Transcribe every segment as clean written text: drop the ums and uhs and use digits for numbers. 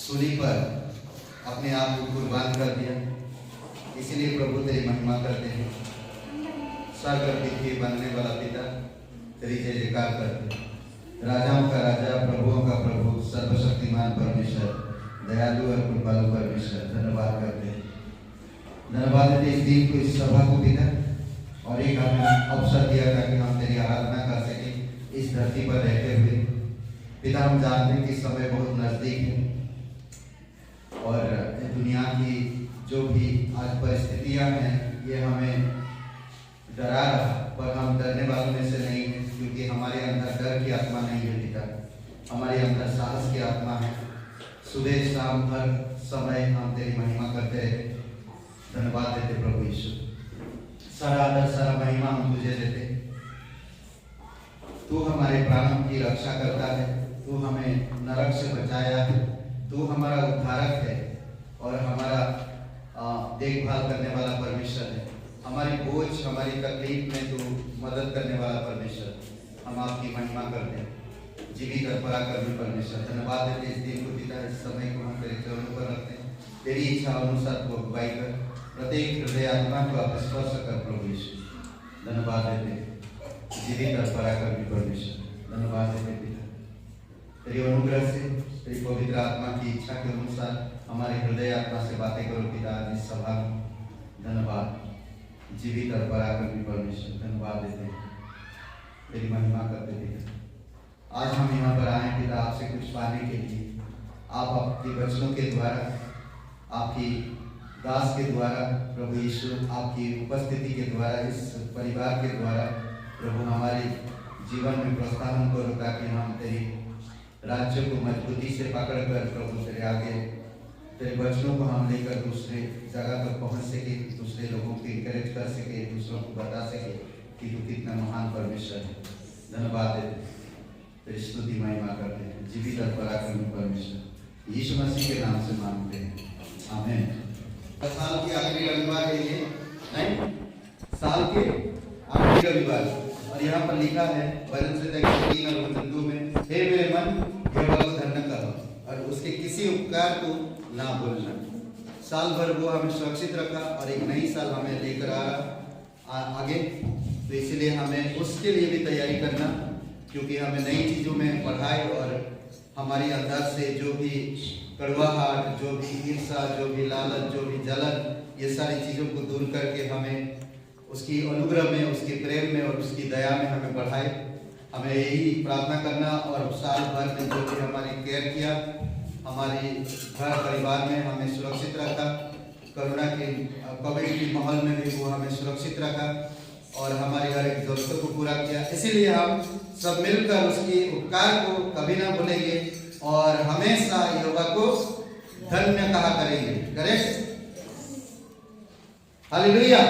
सूली पर अपने आप को कुर्बान कर दिया। इसलिए प्रभु तेरी महिमा करते हैं। स्वर्ग और पृथ्वी बनने वाला पिता तेरी जय जयकार करते हैं। राजाओं का राजा, प्रभुओं का प्रभु, सर्वशक्तिमान परमेश्वर, दयालु और कृपालु परमेश्वर, धन्यवाद करते हैं। धन्यवाद देते इस दिन को, इस सभा को पिता, और एक हमें अवसर दिया ताकि हम तेरी आराधना कर सकें इस धरती पर रहते हुए। पिता, हम जानते हैं कि समय बहुत नजदीक है और दुनिया की जो भी आज परिस्थितियां हैं ये हमें डरा रहा, पर हम डरने वालों में से नहीं है, क्योंकि हमारे अंदर डर की आत्मा नहीं है पिता, हमारे अंदर साहस की आत्मा है। सुबह शाम हर समय हम तेरी महिमा करते रहे। धन्यवाद देते प्रभु यीशु, सारा आदर सारा महिमा हम तुझे देते। तू हमारे प्राणों की रक्षा करता है, तू हमें नरक से बचाया है, तू हमारा उद्धारक है और हमारा देखभाल करने वाला परमेश्वर है। हमारी बोझ, हमारी तकलीफ में तू मदद करने वाला परमेश्वर। हम आपकी महिमा करते हैं, जीवित और पराक्रमी परमेश्वर। धन्यवाद देते इस दिन को पिता, इस समय को हम तेरे चरणों पर रखते हैं। तेरी इच्छा अनुसार तू अगुवाई कर, प्रत्येक हृदय आत्मा को आप स्पर्श कर प्रभु यीशु। धन्यवाद देते जीवित और पराक्रमी परमेश्वर। धन्यवाद देते पिता, तेरी अनुग्रह से, तेरी पवित्र आत्मा की इच्छा के अनुसार हमारे हृदय आत्मा से बातें करो पिता इस सभा में। धन्यवाद जीवित और पराक्रमी परमेश्वर। धन्यवाद देते तेरी महिमा करते पिता। आज हम यहाँ पर आए पिता आपसे कुछ पाने के लिए। आप आपके वचनों के द्वारा, आपकी दास के द्वारा प्रभु यीशु, आपकी उपस्थिति के द्वारा, इस परिवार के द्वारा प्रभु हमारे जीवन में प्रोत्साहन करो, ताकि हम तेरी राज्य को मजबूती से पकड़कर प्रभु तेरे आगे तेरे वचनों को हम लेकर दूसरे जगह तक पहुंच सके, दूसरे लोगों को इंकरेज कर सके, दूसरों को बता सके कि तू कितना महान परमेश्वर है। धन्यवाद देते, तेरी स्तुति महिमा करते हैं, जीवित और पराक्रमी परमेश्वर। यीशु मसीह के नाम से मांगते हैं, आमीन। साल की आखिरी रविवार है ये, नहीं, साल के आखिरी रविवार, और यहाँ पर लिखा है वचन से 3 और वचन 2 में, हे मेरे मन यहोवा को धन्य करो और उसके किसी उपकार को ना भूलना। साल भर वो हमें सुरक्षित रखा और एक नई साल हमें लेकर आ रहा आगे, तो इसलिए हमें उसके लिए भी तैयारी करना, क्योंकि हमें नई चीज़ों में पढ़ाई और हमारी अंदर से जो भी कड़वाहट, जो भी ईर्ष्या, जो भी लालच, जो भी जलन, ये सारी चीज़ों को दूर करके हमें उसकी अनुग्रह में, उसके प्रेम में और उसकी दया में हमें बढ़ाए। हमें यही प्रार्थना करना, और साल भर में जो भी हमारी केयर किया, हमारे घर परिवार में हमें सुरक्षित रखा, कोरोना के कोविड के माहौल में भी वो हमें सुरक्षित रखा और हमारी हर एक जरूरतों को पूरा किया। इसीलिए हम सब मिलकर उसके उपकार को कभी ना भूलेंगे और हमेशा यहोवा को धन्य कहा करेंगे। Correct? Hallelujah.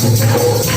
Thank you.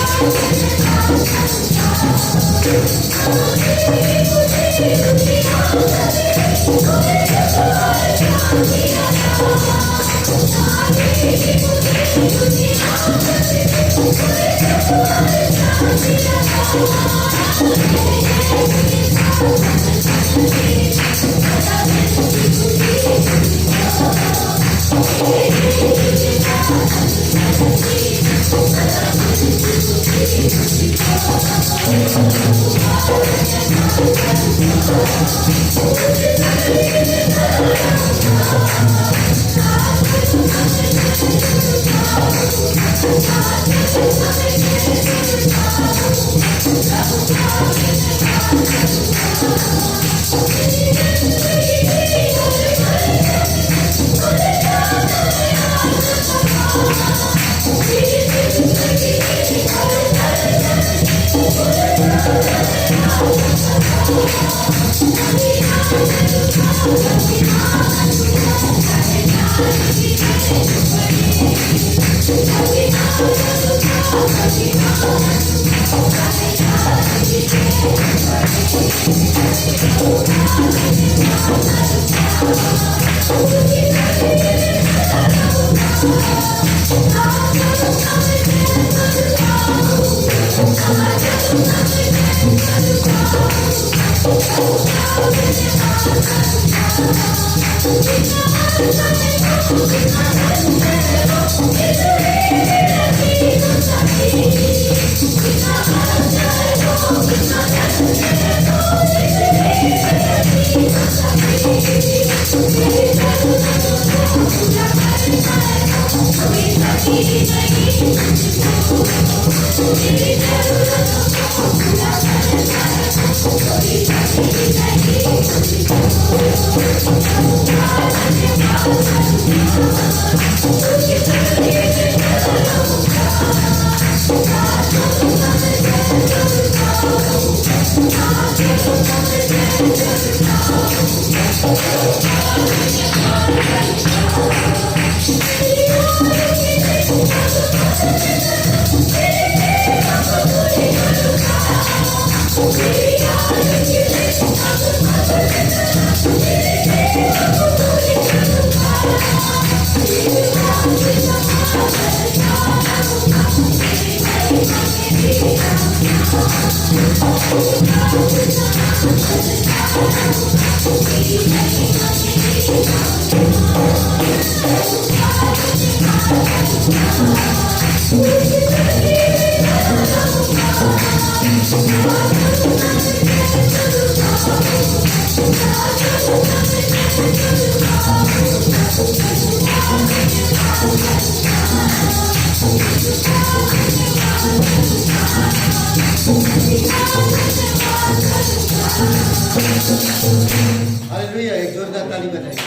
Hallelujah, एक जोरदार ताली बजाइए।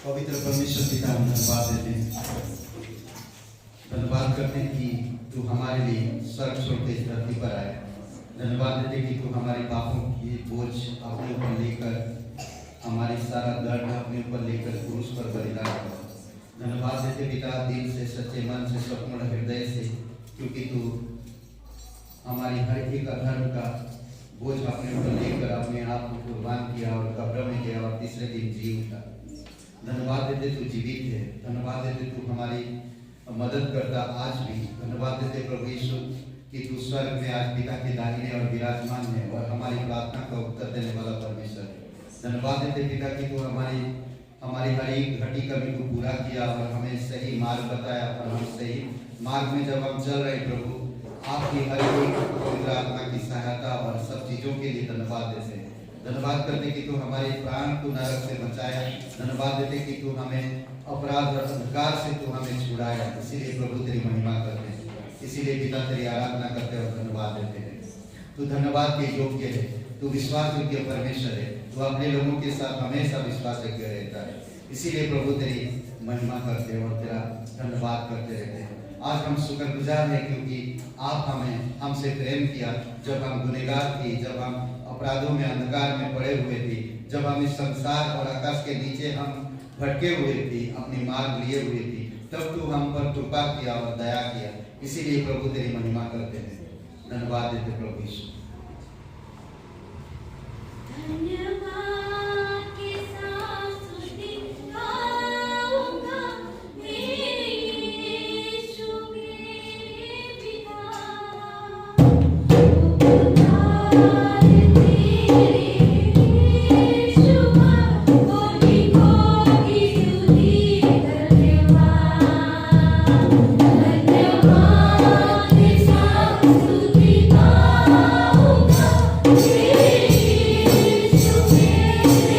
पवित्र परमेश्वर पिता, हम धन्यवाद देते हैं, धन्यवाद करते हैं कि तू हमारे लिए स्वर्ग छोड़ के इस धरती पर आए। धन्यवाद देते हैं कि तू हमारे पापों की बोझ अपने ऊपर लेकर, हमारी सारा दर्द अपने ऊपर लेकर क्रूस पर बलिदान किया। धन्यवाद देते पिता, दिल से, सच्चे मन से, स्वप्न हृदय से, क्योंकि तू हमारी हर एक अधर्म का बोझ अपने ऊपर लेकर अपने आप को कुर्बान किया और कब्र में गया और तीसरे दिन जी उठा। धन्यवाद देते तू जीवित है। धन्यवाद देते तू हमारी मदद करता आज भी। धन्यवाद देते प्रभु यीशु कि तू स्वर्ग में आज पिता के दाहिने और विराजमान है और हमारी प्रार्थना का उत्तर देने वाला परमेश्वर है। धन्यवाद देते पिता कि तू हमारी हर एक घटी कमी को पूरा किया और हमें सही मार्ग बताया और हम सही मार्ग में जब हम चल रहे प्रभु, आपकी हर एक पवित्र आत्मा की सहायता और सब चीजों के लिए धन्यवाद देते हैं। धन्यवाद करते कि तू हमारे प्राण को नरक से बचाया। धन्यवाद देते कि तू हमें अपराध और अंधकार से तू हमें छुड़ाया। इसीलिए प्रभु तेरी महिमा करते हैं, इसीलिए पिता तेरी आराधना करते और धन्यवाद देते हैं। तू धन्यवाद के योग्य है, तू विश्वास योग्य परमेश्वर है, तू अपने लोगों के साथ हमेशा विश्वास योग्य रहता है। इसीलिए प्रभु तेरी महिमा करते और तेरा धन्यवाद करते रहते हैं। आज हम शुक्रगुजार हैं क्योंकि आप हमसे प्रेम किया जब हम गुनहगार थे, जब हम अपराधों में अंधकार में पड़े हुए थे, जब हम इस संसार और आकाश के नीचे हम भटके हुए थे, अपनी मार्ग लिए हुए थे, तब तू हम पर कृपा किया और दया किया। इसीलिए प्रभु तेरी महिमा करते हैं। धन्यवाद देते प्रभु यीशु। धन्यवाद के साथ स्तुति गाऊंगा मेरे यीशु मेरे पिता। उद्धार तेरे यीशु कोटि कोटि स्तुति धन्यवाद। धन्यवाद के साथ स्तुति गाऊंगा मेरे यीशु मेरे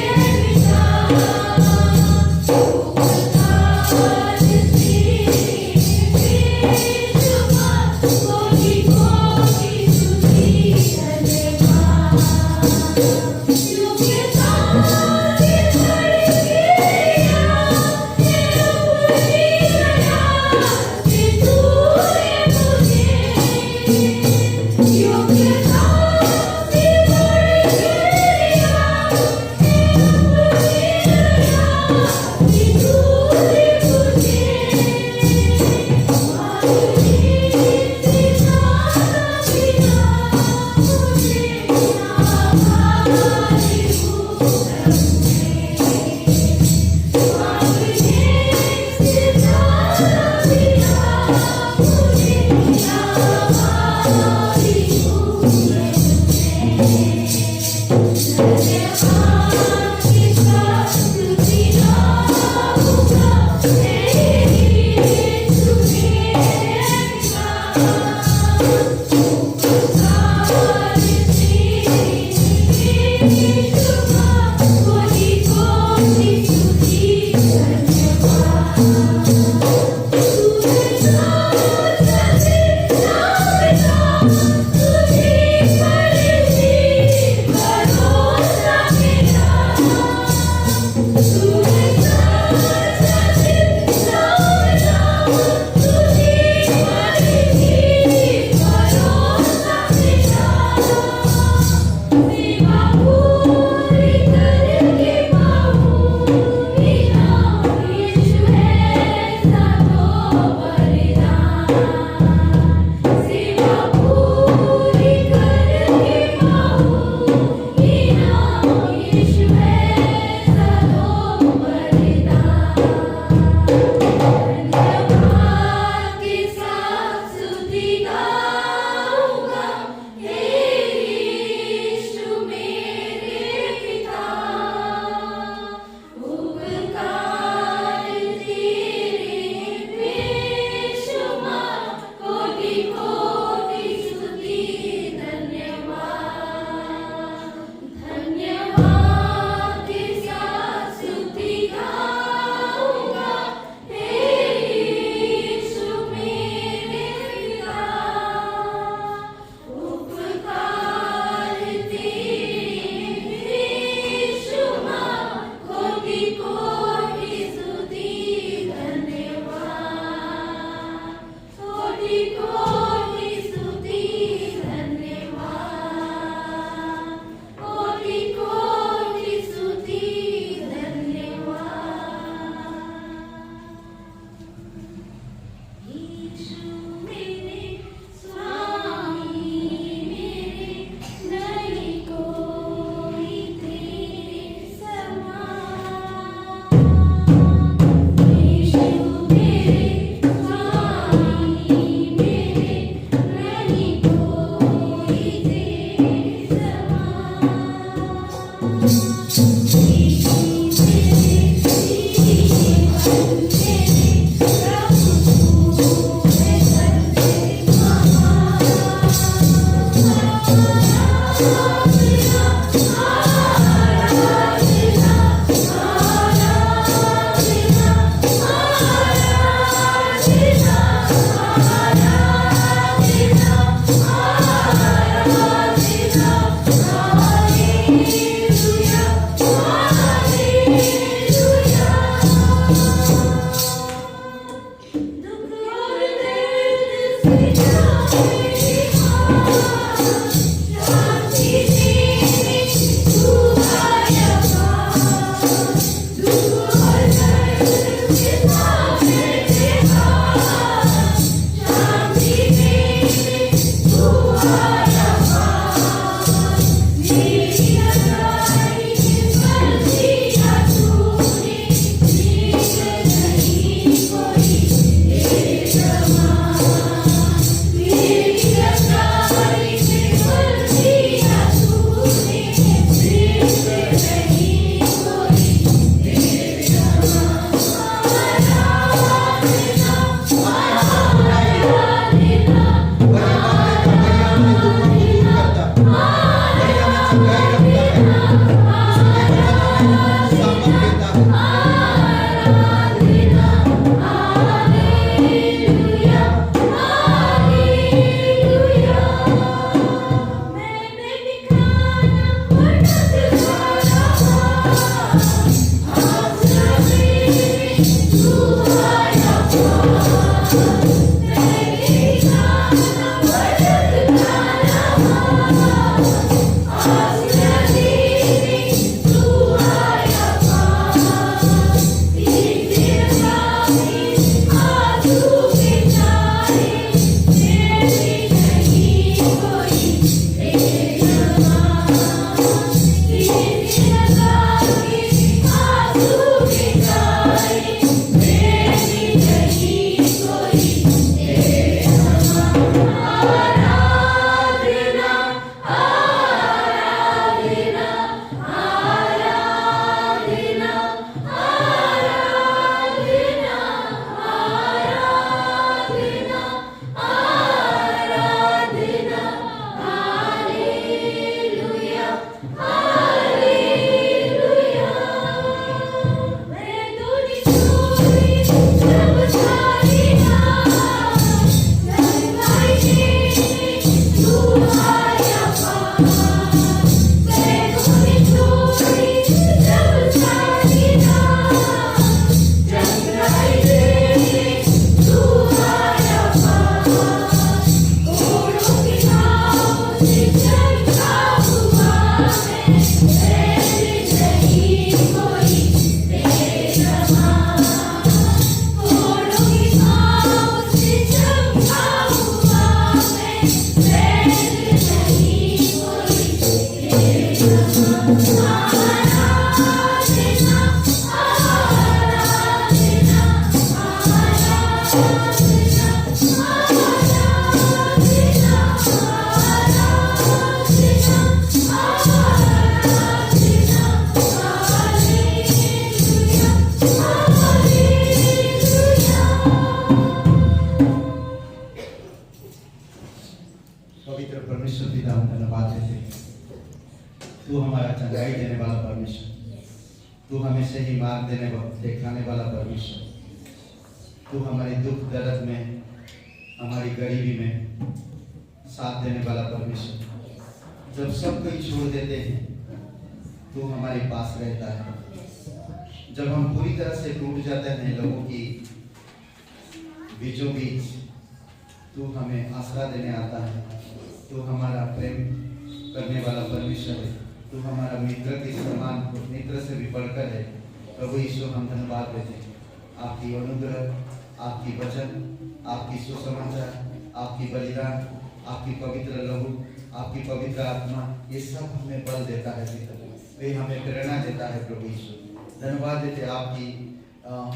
पवित्र परमेश्वर पिता हम धन्यवाद देते हैं। तू हमारा चंगाई देने वाला परमेश्वर, तू हमें सही मार्ग दिखाने वाला परमेश्वर, तू हमारे दुख दर्द में, हमारी गरीबी में साथ देने वाला परमेश्वर। जब सब कोई छोड़ देते हैं तू हमारे पास रहता है। जब हम पूरी तरह से टूट जाते हैं लोगों की बीचों बीच, तू हमें आसरा देने आता है। तू हमारा प्रेम करने वाला परमेश्वर है। तू हमारा मित्र के समान, मित्र से भी बढ़कर है। प्रभु यीशु हम धन्यवाद देते हैं। आपकी अनुग्रह, आपकी वचन, आपकी सुसमाचार, आपकी बलिदान, आपकी पवित्र लहू, आपकी पवित्र आत्मा, ये सब हमें बल देता है पिता। वे हमें प्रेरणा देता है प्रभु यीशु। धन्यवाद देते हैं आपकी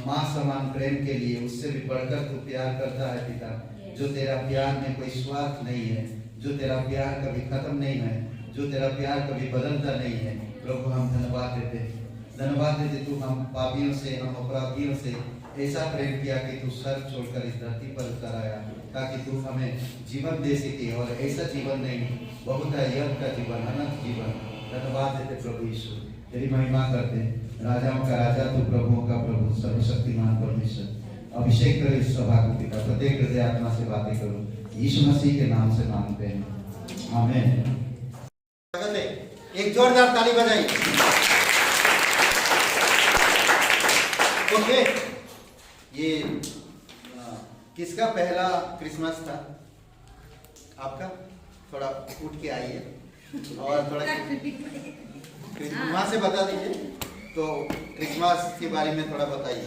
माँ समान प्रेम के लिए। उससे भी बढ़कर तू प्यार करता है पिता। जो तेरा प्यार में कोई स्वार्थ नहीं है, जो तेरा प्यार कभी खत्म नहीं है, जो तेरा प्यार कभी बदलता नहीं है। प्रभु हम धन्यवाद देते हैं। धन्यवाद देते तू हम पापियों से, हम अपराधियों से ऐसा प्रेम किया कि तू स्वर्ग छोड़कर इस धरती पर उतर आया, ताकि तू हमें जीवन दे सके। और ऐसा जीवन नहीं, बहुत यज्ञ का जीवन, अनंत जीवन। धन्यवाद देते प्रभु यीशु, तेरी महिमा करते। राजाओं का राजा तू, प्रभुओं का प्रभु, सर्वशक्तिमान परमेश्वर। अभिषेक करो इस सभा को पिता, प्रत्येक हृदय आत्मा से बातें करो। यीशु मसीह के नाम से मांगते हैं, आमीन। एक जोरदार ताली बजाइए। ओके, ये किसका पहला क्रिसमस था? आपका? थोड़ा उठ के आइए और थोड़ा वहां से बता दीजिए। तो क्रिसमस के बारे में थोड़ा बताइए।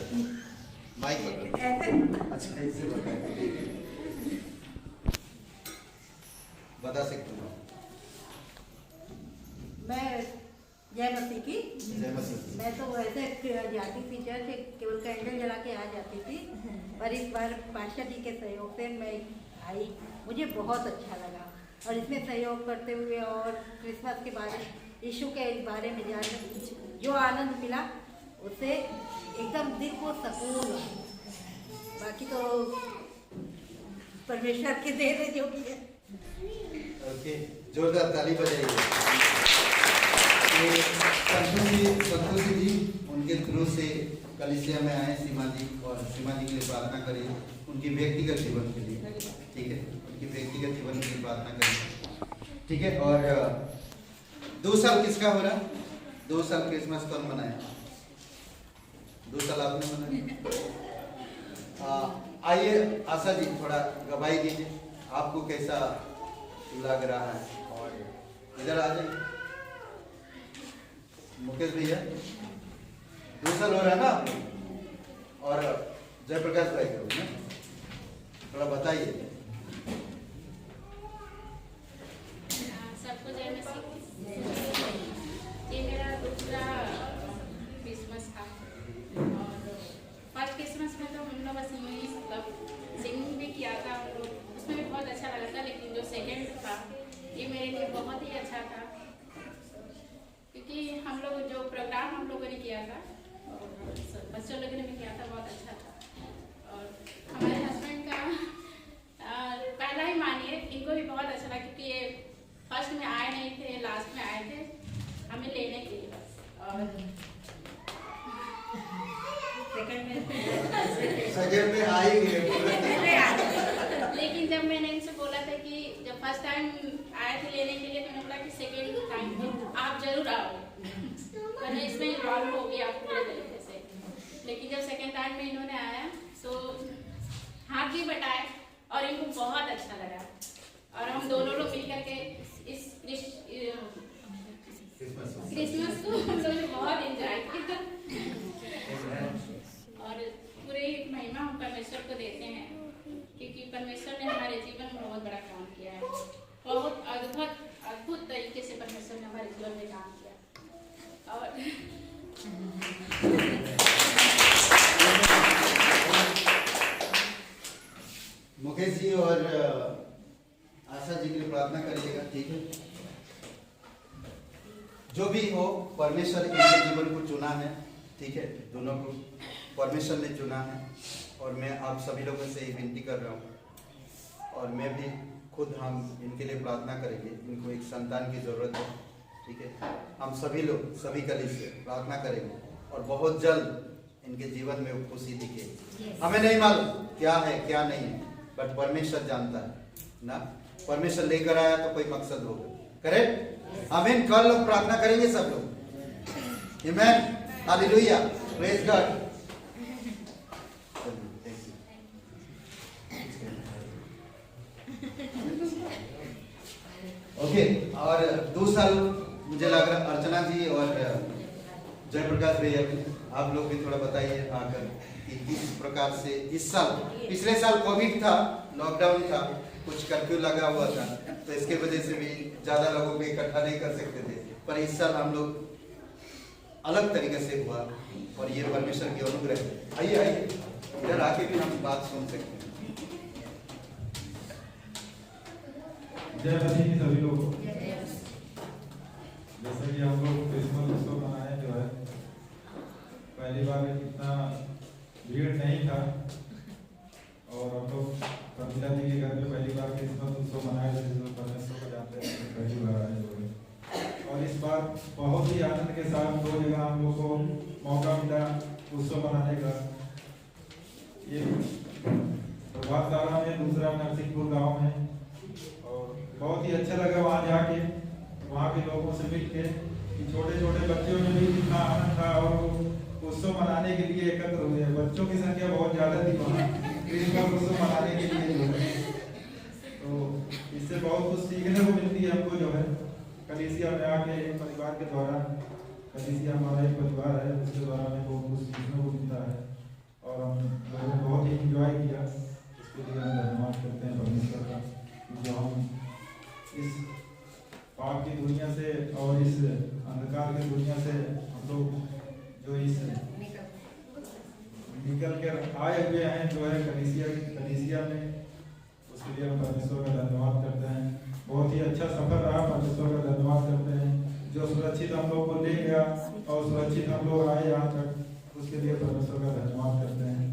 माइक पकड़ो। अच्छा, ऐसे बताइए, बता सकते हो? मैं जय मसीह की। जय मसीह। मैं तो वैसे जाती थी चर्च, केवल कैंडल जला के आ जाती थी, पर इस बार पाशा जी के सहयोग से मैं आई। मुझे बहुत अच्छा लगा और इसमें सहयोग करते हुए और क्रिसमस के बारे, यीशु के बारे में जानने जो आनंद मिला, उससे एकदम दिल को सुकून। बाकी तो परमेश्वर के देन है जो भी है। ओके, जोरदार ताली बजाइए। संतोष जी उनके थ्रू से कलीसिया में आए सीमा जी, और सीमा जी के लिए प्रार्थना करिए उनकी व्यक्तिगत जीवन के लिए। ठीक है, उनकी व्यक्तिगत जीवन के लिए प्रार्थना करिए। ठीक है। और 2 साल किसका हो रहा? 2 साल क्रिसमस कौन मनाया? 2 साल आपने मनाया। आइए आशा जी, थोड़ा गवाही दीजिए, आपको कैसा लग रहा है? और इधर आ जाइए मुकेश भैया। 2 साल हो रहा है ना आपको? और जयप्रकाश भाई को ना थोड़ा बताइए। सबको जय मसीह। ये मेरा दूसरा क्रिसमस था और फर्स्ट क्रिसमस में तो हम लोग बस मतलब सिंगिंग भी किया था, उसमें भी बहुत अच्छा लगा था। लेकिन जो सेकेंड था ये मेरे लिए बहुत ही अच्छा था, क्योंकि हम लोग जो प्रोग्राम हम लोगों ने किया था और बच्चों लोगों ने भी किया था, बहुत अच्छा था। और हमारे हस्बैंड का पहला ही मानिए, इनको भी बहुत अच्छा लगा, क्योंकि ये फर्स्ट में आए नहीं थे, लास्ट में आए थे हमें लेने के लिए बस। और सेकंड में आएंगे। लेकिन जब मैंने इनसे बोला था कि जब फर्स्ट टाइम आए थे लेने के लिए, तो मैंने बोला कि सेकेंड टाइम आप जरूर आओ, वरना इसमें इन्वॉल्व हो गया आप पूरे तरीके से। लेकिन जब सेकेंड टाइम में इन्होंने आया तो हाथ भी बटाए और इनको बहुत अच्छा लगा, और हम दोनों लोग मिल करके इस क्रिसमस को हम लोगों ने बहुत एंजॉय किया। और पूरे महिमा हम परमेश्वर को देते हैं, क्योंकि परमेश्वर ने हमारे जीवन में बहुत बड़ा काम किया है। बहुत अद्भुत तरीके से परमेश्वर ने हमारे जीवन में काम किया। और मुकेश जी और आशा जी के लिए प्रार्थना करिएगा, ठीक है। जो भी हो, परमेश्वर इनके जीवन को चुना है, ठीक है। दोनों को परमेश्वर ने चुना है और मैं आप सभी लोगों से विनती कर रहा हूँ और मैं भी खुद हम इनके लिए प्रार्थना करेंगे। इनको एक संतान की ज़रूरत है, ठीक है। हम सभी लोग सभी कलीसिया प्रार्थना करेंगे और बहुत जल्द इनके जीवन में वो खुशी दिखेगी। हमें नहीं मालूम क्या है क्या नहीं है, बट परमेश्वर जानता है ना। परमेश्वर लेकर आया तो कोई मकसद होगा, करेक्ट। आमीन। कल लोग प्रार्थना करेंगे सब लोग। आमीन, हालेलुया, प्रेज गॉड। ओके, और 2 साल मुझे लग रहा अर्चना जी और जयप्रकाश भैया भी, आप लोग भी थोड़ा बताइए आकर कि किस प्रकार से इस साल, पिछले साल कोविड था, लॉकडाउन था, कुछ कर्फ्यू लगा हुआ था, तो इसके वजह से भी ज़्यादा लोगों को इकट्ठा नहीं कर सकते थे। पर इस साल हम लोग अलग तरीके से हुआ और ये परमेश्वर की अनुग्रह है। आइए आइए, इधर आके भी हम बात सुन सकते हैं। जय मसीह की सभी लोगों को। जैसे कि हम लोग क्रिसमस उत्सव मनाए, जो है पहली बार में इतना भीड़ नहीं था और हम लोग कविता जी के घर में पहली बार क्रिसमस उत्सव मनाए थे, जो परमेश्वर को जानते हैं, पहली बार आए जो है। और इस बार बहुत ही आनंद के साथ 2 जगह हम लोग को मौका मिला उत्सव मनाने का। ये प्रभात तारा में, दूसरा नरसिंहपुर गाँव में, और बहुत ही अच्छा लगा वहाँ जाके, वहाँ के लोगों से मिल के कि छोटे छोटे बच्चों में भी कितना आनंद था और उत्सव मनाने के लिए एकत्र हुए। बच्चों की संख्या बहुत ज़्यादा थी वहाँ क्रिसमस उत्सव मनाने के लिए जो है। तो इससे बहुत कुछ सीखने को मिलती है हमको जो है। कलीसिया में आके एक परिवार के द्वारा, कलीसिया हमारा एक परिवार है, उसके द्वारा हमें बहुत कुछ सीखने को मिलता है और हम लोगों ने बहुत ही इंजॉय किया। इसके लिए हम धन्यवाद करते हैं परमेश्वर का, जो हम इस पाप की दुनिया से और इस अंधकार की दुनिया से हम लोग जो इस निकल कर आए हुए हैं जो है कलीसिया में, उसके लिए हम परमेश्वर का धन्यवाद करते हैं। बहुत ही अच्छा सफर रहा, परमेश्वर का धन्यवाद करते हैं जो सुरक्षित हम लोग को ले गया और सुरक्षित हम लोग आए यहाँ तक, उसके लिए परमेश्वर का धन्यवाद करते हैं।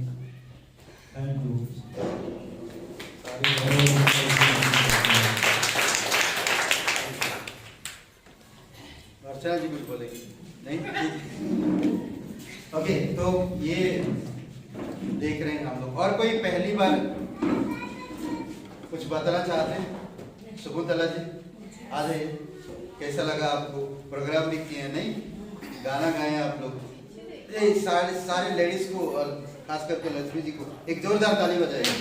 Thank you. अर्चना जी कुछ बोलेंगे? नहीं? ओके, तो ये देख रहे हैं हम लोग। और कोई पहली बार कुछ बताना चाहते हैं? शकुंतला जी आ जाइए। कैसा लगा आपको? प्रोग्राम भी किए हैं, नहीं? गाना गाए आप लोग। ये सारे लेडीज को और खास करके लक्ष्मी जी को एक जोरदार ताली बजाइए।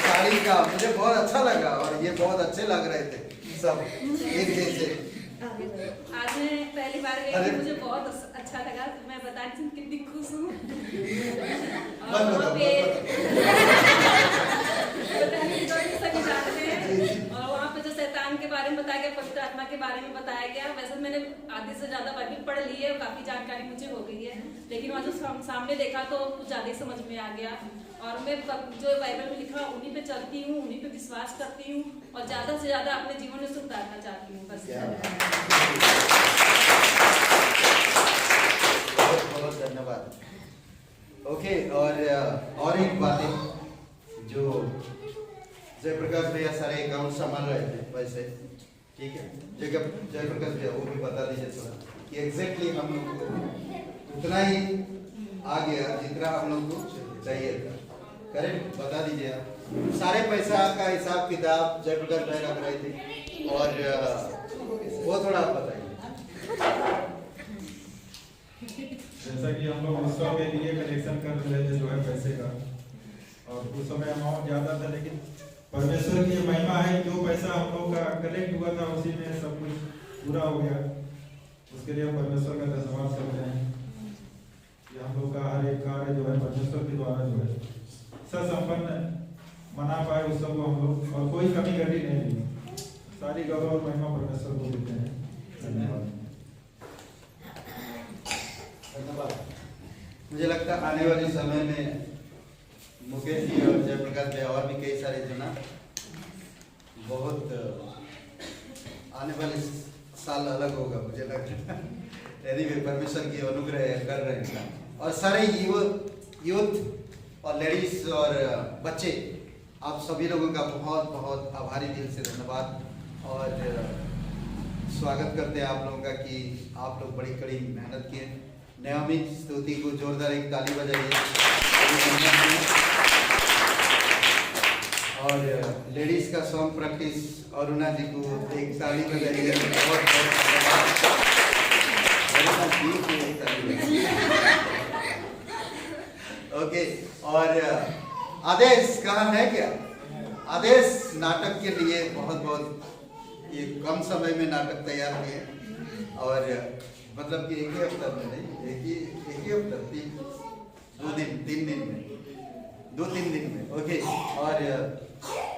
साड़ी का मुझे बहुत अच्छा लगा और ये बहुत अच्छे लग रहे थे सब एक जैसे। आज मैं पहली बार गई थी, मुझे बहुत अच्छा लगा। मैं बता रही कितनी खुश हूँ। और वहाँ पे सभी जानते हैं और वहाँ पे जो शैतान के बारे में बताया गया, पवित्र आत्मा के बारे में बताया गया। वैसे मैंने आधे से ज्यादा बाइबल पढ़ ली है, काफी जानकारी मुझे हो गई है, लेकिन वहाँ जो सामने देखा तो कुछ ज्यादा ही समझ में आ गया। और मैं जो बाइबल में लिखा उन्हीं पे चलती हूँ, उन्हीं पे विश्वास करती हूँ और ज्यादा से ज्यादा अपने जीवन में सुख डालना चाहती हूँ। बस बहुत धन्यवाद। ओके, और एक बात है, जो जयप्रकाश भैया सारे अकाउंट संभाल रहे थे वैसे, ठीक है। जयप्रकाश भैया वो भी बता दीजिए थोड़ा कि एग्जैक्टली हम लोग को उतना ही आ गया जितना हम लोग को चाहिए था, करेक्ट? बता दीजिए आप। सारे पैसा का हिसाब किताब जयप्रकाश भाई रख रहे थे और वो थोड़ा आप बताइए। जैसा कि हम लोग उत्सव के लिए कलेक्शन कर रहे थे जो है पैसे का, और उस समय अमाउंट ज़्यादा था, लेकिन परमेश्वर की महिमा है, जो पैसा हम लोग का कलेक्ट हुआ था उसी में सब कुछ पूरा हो गया। उसके लिए हम परमेश्वर का धन्यवाद करते हैं कि हम लोग का हर एक कार्य जो है परमेश्वर के द्वारा जो है ससंपन्न मना पाए उत्सव को हम लोग, और कोई कमी घटी नहीं हुई। सारी गौरव और महिमा परमेश्वर को देते हैं। धन्यवाद। धन्यवाद। मुझे लगता है आने वाले समय में मुकेश जी और जयप्रकाश जी और भी कई सारे जो ना बहुत आने वाले साल अलग होगा मुझे लग रहा है। यदि वे परमेश्वर की अनुग्रह कर रहे हैं और सारे यूथ और लेडीज और बच्चे, आप सभी लोगों का बहुत बहुत आभारी दिल से धन्यवाद और स्वागत करते हैं आप लोगों का कि आप लोग बड़ी कड़ी मेहनत किए। नयोमी स्तुति को जोरदार एक ताली बजाइए। और लेडीज का सॉन्ग प्रैक्टिस अरुणा जी को एक ताली बजाइए। बहुत बहुत ओके। और आदेश कहाँ है क्या? आदेश नाटक के लिए बहुत बहुत ये कम समय में नाटक तैयार किए और मतलब कि एक ही हफ्ता में नहीं, एक ही हफ्ता 2-3 दिन में 2-3 दिन में। ओके। और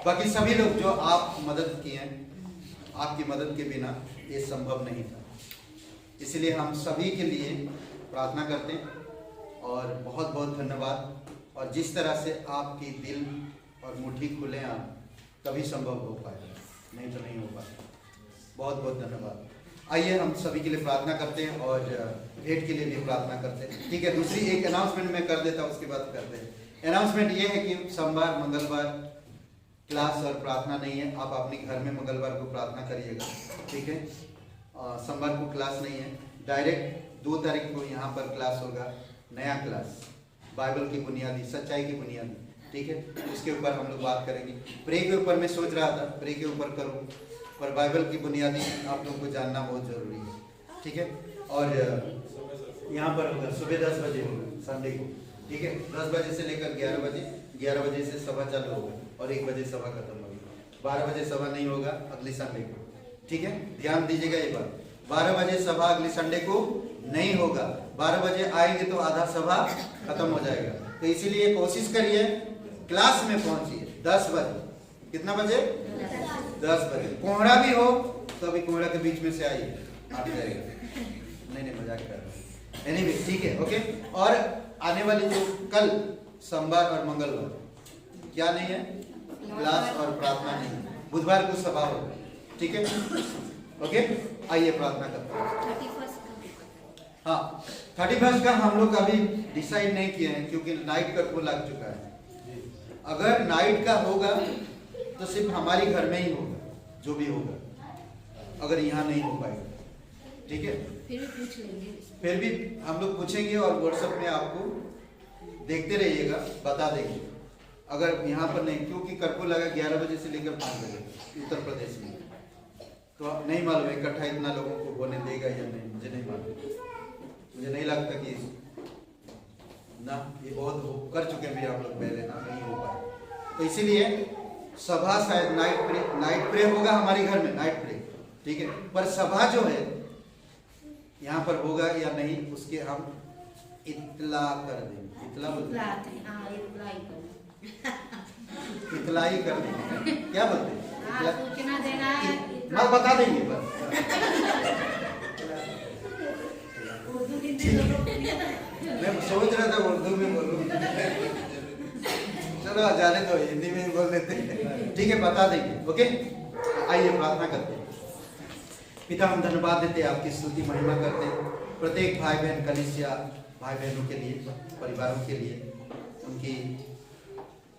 बाकी सभी लोग जो आप मदद किए हैं, आपकी मदद के बिना ये संभव नहीं था, इसलिए हम सभी के लिए प्रार्थना करते हैं और बहुत बहुत धन्यवाद। और जिस तरह से आपकी दिल और मुट्ठी खुले आप कभी संभव हो पाएगा, नहीं तो नहीं हो पाएगा। बहुत बहुत धन्यवाद। आइए हम सभी के लिए प्रार्थना करते हैं और भेंट के लिए भी प्रार्थना करते हैं। ठीक है। दूसरी एक अनाउंसमेंट मैं कर देता हूँ, उसके बाद करते हैं। अनाउंसमेंट ये है कि सोमवार मंगलवार क्लास और प्रार्थना नहीं है। आप अपने घर में मंगलवार को प्रार्थना करिएगा। ठीक है। सोमवार को क्लास नहीं है। डायरेक्ट 2 तारीख को यहाँ पर क्लास होगा, नया क्लास, बाइबल की बुनियादी, सच्चाई की बुनियादी। ठीक है। उसके ऊपर हम लोग बात करेंगे। प्रे के ऊपर मैं सोच रहा था प्रे के ऊपर करूँ, पर बाइबल की बुनियादी आप लोगों को जानना बहुत जरूरी है। ठीक है। और यहाँ पर होगा सुबह 10 बजे होगा संडे को। ठीक है। 10 बजे से लेकर 11 बजे, 11 बजे से सभा चालू होगा और 1 बजे सभा खत्म होगी। 12 बजे सभा नहीं होगा अगले संडे को। ठीक है। ध्यान दीजिएगा ये बात। 12 बजे सभा अगले संडे को नहीं होगा। 12 बजे आएंगे तो आधा सभा खत्म हो जाएगा। तो इसीलिए कोशिश करिए क्लास में पहुंचिए 10 बजे। कितना बजे? 10 बजे। कोहड़ा भी हो तो अभी कोहड़ा के बीच में से आइए, आप जाएगा। नहीं मजाक कर रहा हूँ। एनीवे ठीक है। ओके। और आने वाली जो कल सोमवार और मंगलवार क्या नहीं है, क्लास और प्रार्थना नहीं है। बुधवार को सभा होगा। ठीक है। ओके। आइए प्रार्थना करते हैं। हाँ, 31 का हम लोग अभी डिसाइड नहीं किए हैं क्योंकि नाइट कर्फ्यू लग चुका है। अगर नाइट का होगा तो सिर्फ हमारी घर में ही होगा, जो भी होगा, अगर यहाँ नहीं हो पाएगा। ठीक है। फिर भी पूछ लेंगे। फिर भी हम लोग पूछेंगे और व्हाट्सएप में आपको देखते रहिएगा, बता देंगे। अगर यहाँ पर नहीं, क्योंकि कर्फ्यू लगा 11 बजे से लेकर 5 बजे उत्तर प्रदेश में, तो नहीं मालूम इकट्ठा इतना लोगों को होने देगा या नहीं, मुझे नहीं मालूम। मुझे नहीं लगता कि ना ये बहुत कर चुके भी आप लोग पहले ना, नहीं हो पाए। तो इसीलिए सभा शायद नाइट प्रे होगा हमारे घर में, नाइट प्रे। ठीक है। पर सभा जो है यहाँ पर होगा या नहीं उसके हम इतला कर देंगे। इतलाई कर देंगे। क्या बोलते हैं? सूचना देना है। मैं बता देंगे बस। मैं सोच रहा था उर्दू में बोलूं। चलो जाने दो, हिंदी में ही बोल लेते हैं। ठीक है, बता देंगे। ओके। आइए प्रार्थना करते हैं। पिता, हम धन्यवाद देते हैं, आपकी स्तुति महिमा करते हैं प्रत्येक भाई बहन कलीसिया भाई बहनों के लिए, परिवारों के लिए, उनकी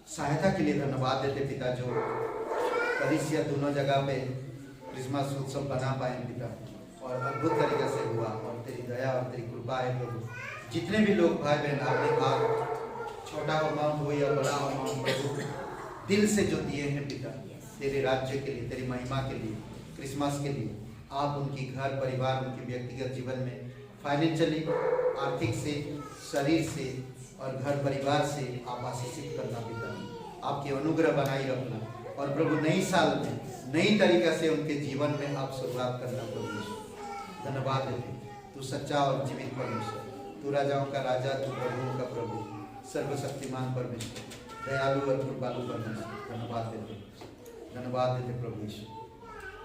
सहायता के लिए धन्यवाद देते पिता, जो कलीसिया दोनों जगह पे क्रिसमस उत्सव बना पाए पिता, और अद्भुत तरीके से हुआ। और तेरी दया और तेरी कृपा है प्रभु। जितने भी लोग भाई बहन आपने हाथ, छोटा अमाउंट हो या बड़ा अमाउंट प्रभु, दिल से जो दिए हैं पिता, तेरे राज्य के लिए, तेरी महिमा के लिए, क्रिसमस के लिए, आप उनकी घर परिवार, उनके व्यक्तिगत जीवन में फाइनेंशियली, आर्थिक से, शरीर से और घर परिवार से आप आशीषित करना पिता, आपकी अनुग्रह बनाई रखना। और प्रभु नई साल में नई तरीका से उनके जीवन में आप शुरुआत करना प्रभु। धन्यवाद देते, तू सच्चा और जीवित परमेश्वर, तू राजाओं का राजा, तू प्रभुओं का प्रभु, सर्वशक्तिमान परमेश्वर, दयालु और कृपालु परमेश्वर। धन्यवाद देते, धन्यवाद देते प्रभु यीशु,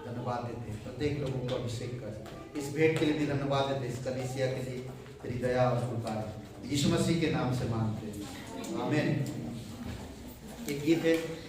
धन्यवाद देते। प्रत्येक लोगों को अभिषेक कर। इस भेंट के लिए भी धन्यवाद देते, इस कलीसिया के लिए तेरी दया और कृपा, यीशु मसीह के नाम से मांगते हैं। आमीन। एक गीत है।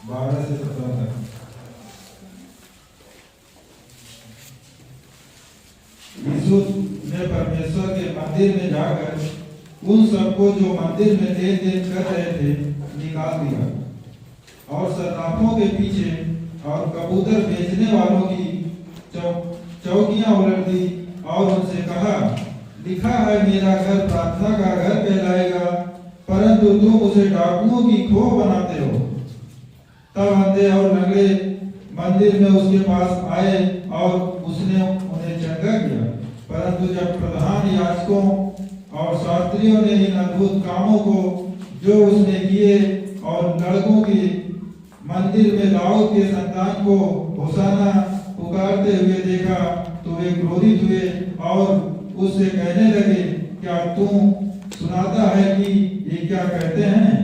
12 से 17 तक। यीशु ने परमेश्वर के मंदिर में जाकर उन सबको जो मंदिर में लेन देन कर रहे थे निकाल दिया और सर्राफों के पीछे और कबूतर बेचने वालों की चौकियां उलट दी और उनसे कहा, लिखा है मेरा घर प्रार्थना का घर कहलाएगा, परंतु तुम उसे डाकुओं की खोह बनाते हो। तब अंधे और लंगड़े मंदिर में उसके पास आए और उसने उन्हें चंगा किया। परंतु जब प्रधान याजकों और शास्त्रियों ने इन अद्भुत कामों को जो उसने किए और लड़कों की मंदिर में दाऊद के संतान को होशाना पुकारते हुए देखा तो वे क्रोधित हुए और उससे कहने लगे, क्या तू सुनाता है कि ये क्या कहते हैं?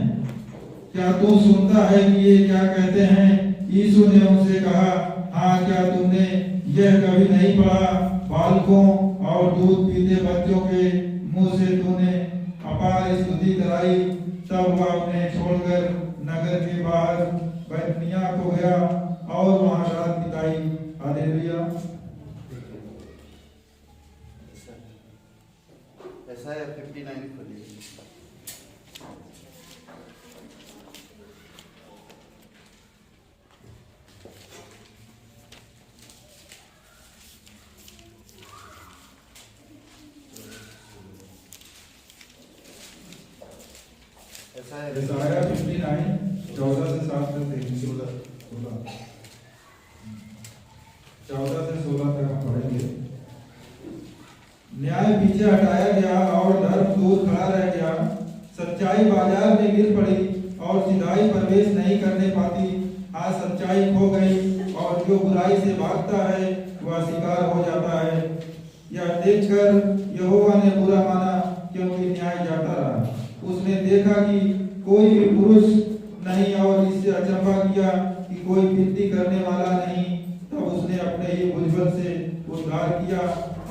क्या तू सुनता है कि ये क्या कहते हैं? यीशु ने उनसे कहा, हाँ, क्या तुमने यह कभी नहीं पढ़ा, बालकों और दूध पीते बच्चों के मुंह से तूने अपार स्तुति कराई। तब वह उन्हें छोड़कर नगर के बाहर बैतनिय्याह को गया और वहां रात बिताई। हालेलुया। ऐसा है 59 खोलिए। ऐसा है यशायाह 59 14 से 7 तक देखिए। 14 से 16 तक हम पढ़ेंगे। न्याय पीछे हटाया गया और धर्म दूर खड़ा रह गया। सच्चाई बाजार में गिर पड़ी और सिधाई प्रवेश नहीं करने पाती। आज सच्चाई खो गई और जो बुराई से भागता है वह शिकार हो जाता है। यह देखकर यहोवा ने बुरा माना, क्योंकि न्याय जाता रहा। उसने देखा कि कोई भी पुरुष नहीं और इससे अचंभा किया कि कोई विनती करने वाला नहीं। तब उसने अपने ही भुजबल से उद्धार किया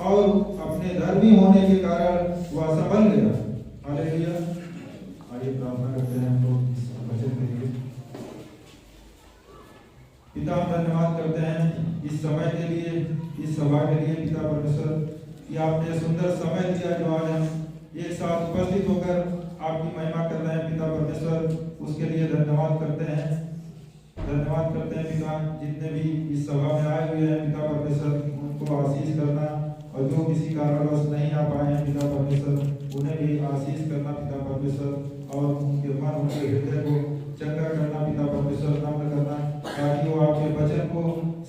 और अपने धर्मी होने के कारण वह सफल गया। हालेलुया। आइए प्रार्थना करते हैं हम लोग इस वचन के लिए। पिता, हम धन्यवाद करते हैं इस समय के लिए, इस सभा के लिए। पिता परमेश्वर, कि आपने सुंदर समय दिया जो आज हम एक साथ उपस्थित होकर आपकी महिमा कर रहे हैं। पिता परमेश्वर, उसके लिए धन्यवाद करते हैं। धन्यवाद करते हैं पिता, जितने भी इस सभा में आए हुए हैं पिता परमेश्वर, उनको आशीष करना, और जो किसी कारणवश नहीं आ पाए हैं पिता परमेश्वर, उन्हें भी आशीष करना पिता परमेश्वर, और उनके मन, उनके हृदय को चंगा करना पिता परमेश्वर, नम्र करना, ताकि वो आपके वचन को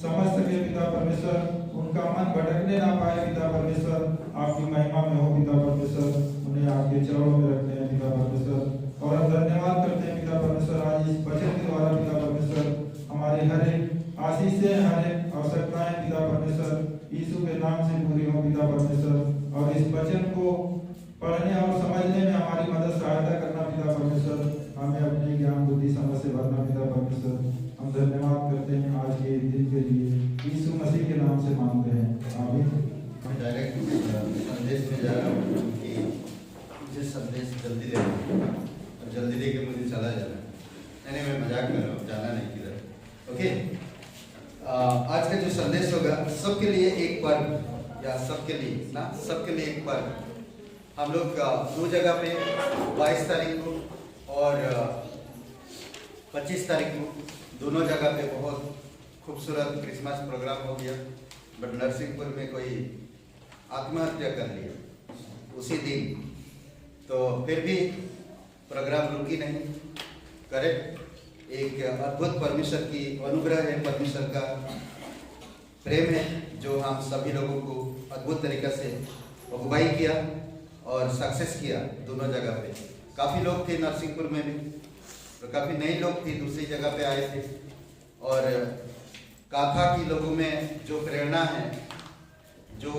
समझ सके पिता परमेश्वर, उनका मन भटकने ना पाए पिता परमेश्वर, आपकी महिमा में हो पिता परमेश्वर। उन्हें आपके चरणों में रखते हैं पिता परमेश्वर, और हम धन्यवाद करते हैं पिता परमेश्वर। आज इस वचन के द्वारा पिता परमेश्वर हमारे हर एक आशीषें, हर एक आवश्यकताएं पिता परमेश्वर यीशु के नाम से पूरी हो पिता परमेश्वर, और इस वचन को पढ़ने और समझने में हमारी मदद सहायता करना पिता परमेश्वर, हमें अपने ज्ञान बुद्धि समझ से भरना पिता परमेश्वर। हम धन्यवाद करते हैं आज के दिन के लिए, यीशु मसीह के नाम से मांगते हैं, आमीन। मैं डायरेक्ट संदेश में जा रहा हूँ कि मुझे संदेश जल्दी लेना है और जल्दी लेके मुझे चला जाना है। नहीं, मैं मजाक कर रहा हूँ, जाना नहीं किधर। ओके, आज का जो संदेश होगा सबके लिए एक पर्व, या सबके लिए ना, सबके लिए एक पर्व। हम लोग 2 जगह पे 22 तारीख को और 25 तारीख को दोनों जगह पे बहुत खूबसूरत क्रिसमस प्रोग्राम हो गया। बट नरसिंहपुर में कोई आत्महत्या कर लिया उसी दिन, तो फिर भी प्रोग्राम रुकी नहीं। करेक्ट, एक अद्भुत परमेश्वर की अनुग्रह है, परमेश्वर का प्रेम है, जो हम सभी लोगों को अद्भुत तरीक़े से अगुवाई किया और सक्सेस किया दोनों जगह पे। काफ़ी लोग थे नरसिंहपुर में भी, तो काफ़ी नए लोग थे दूसरी जगह पे आए थे, और काथा की लोगों में जो प्रेरणा है, जो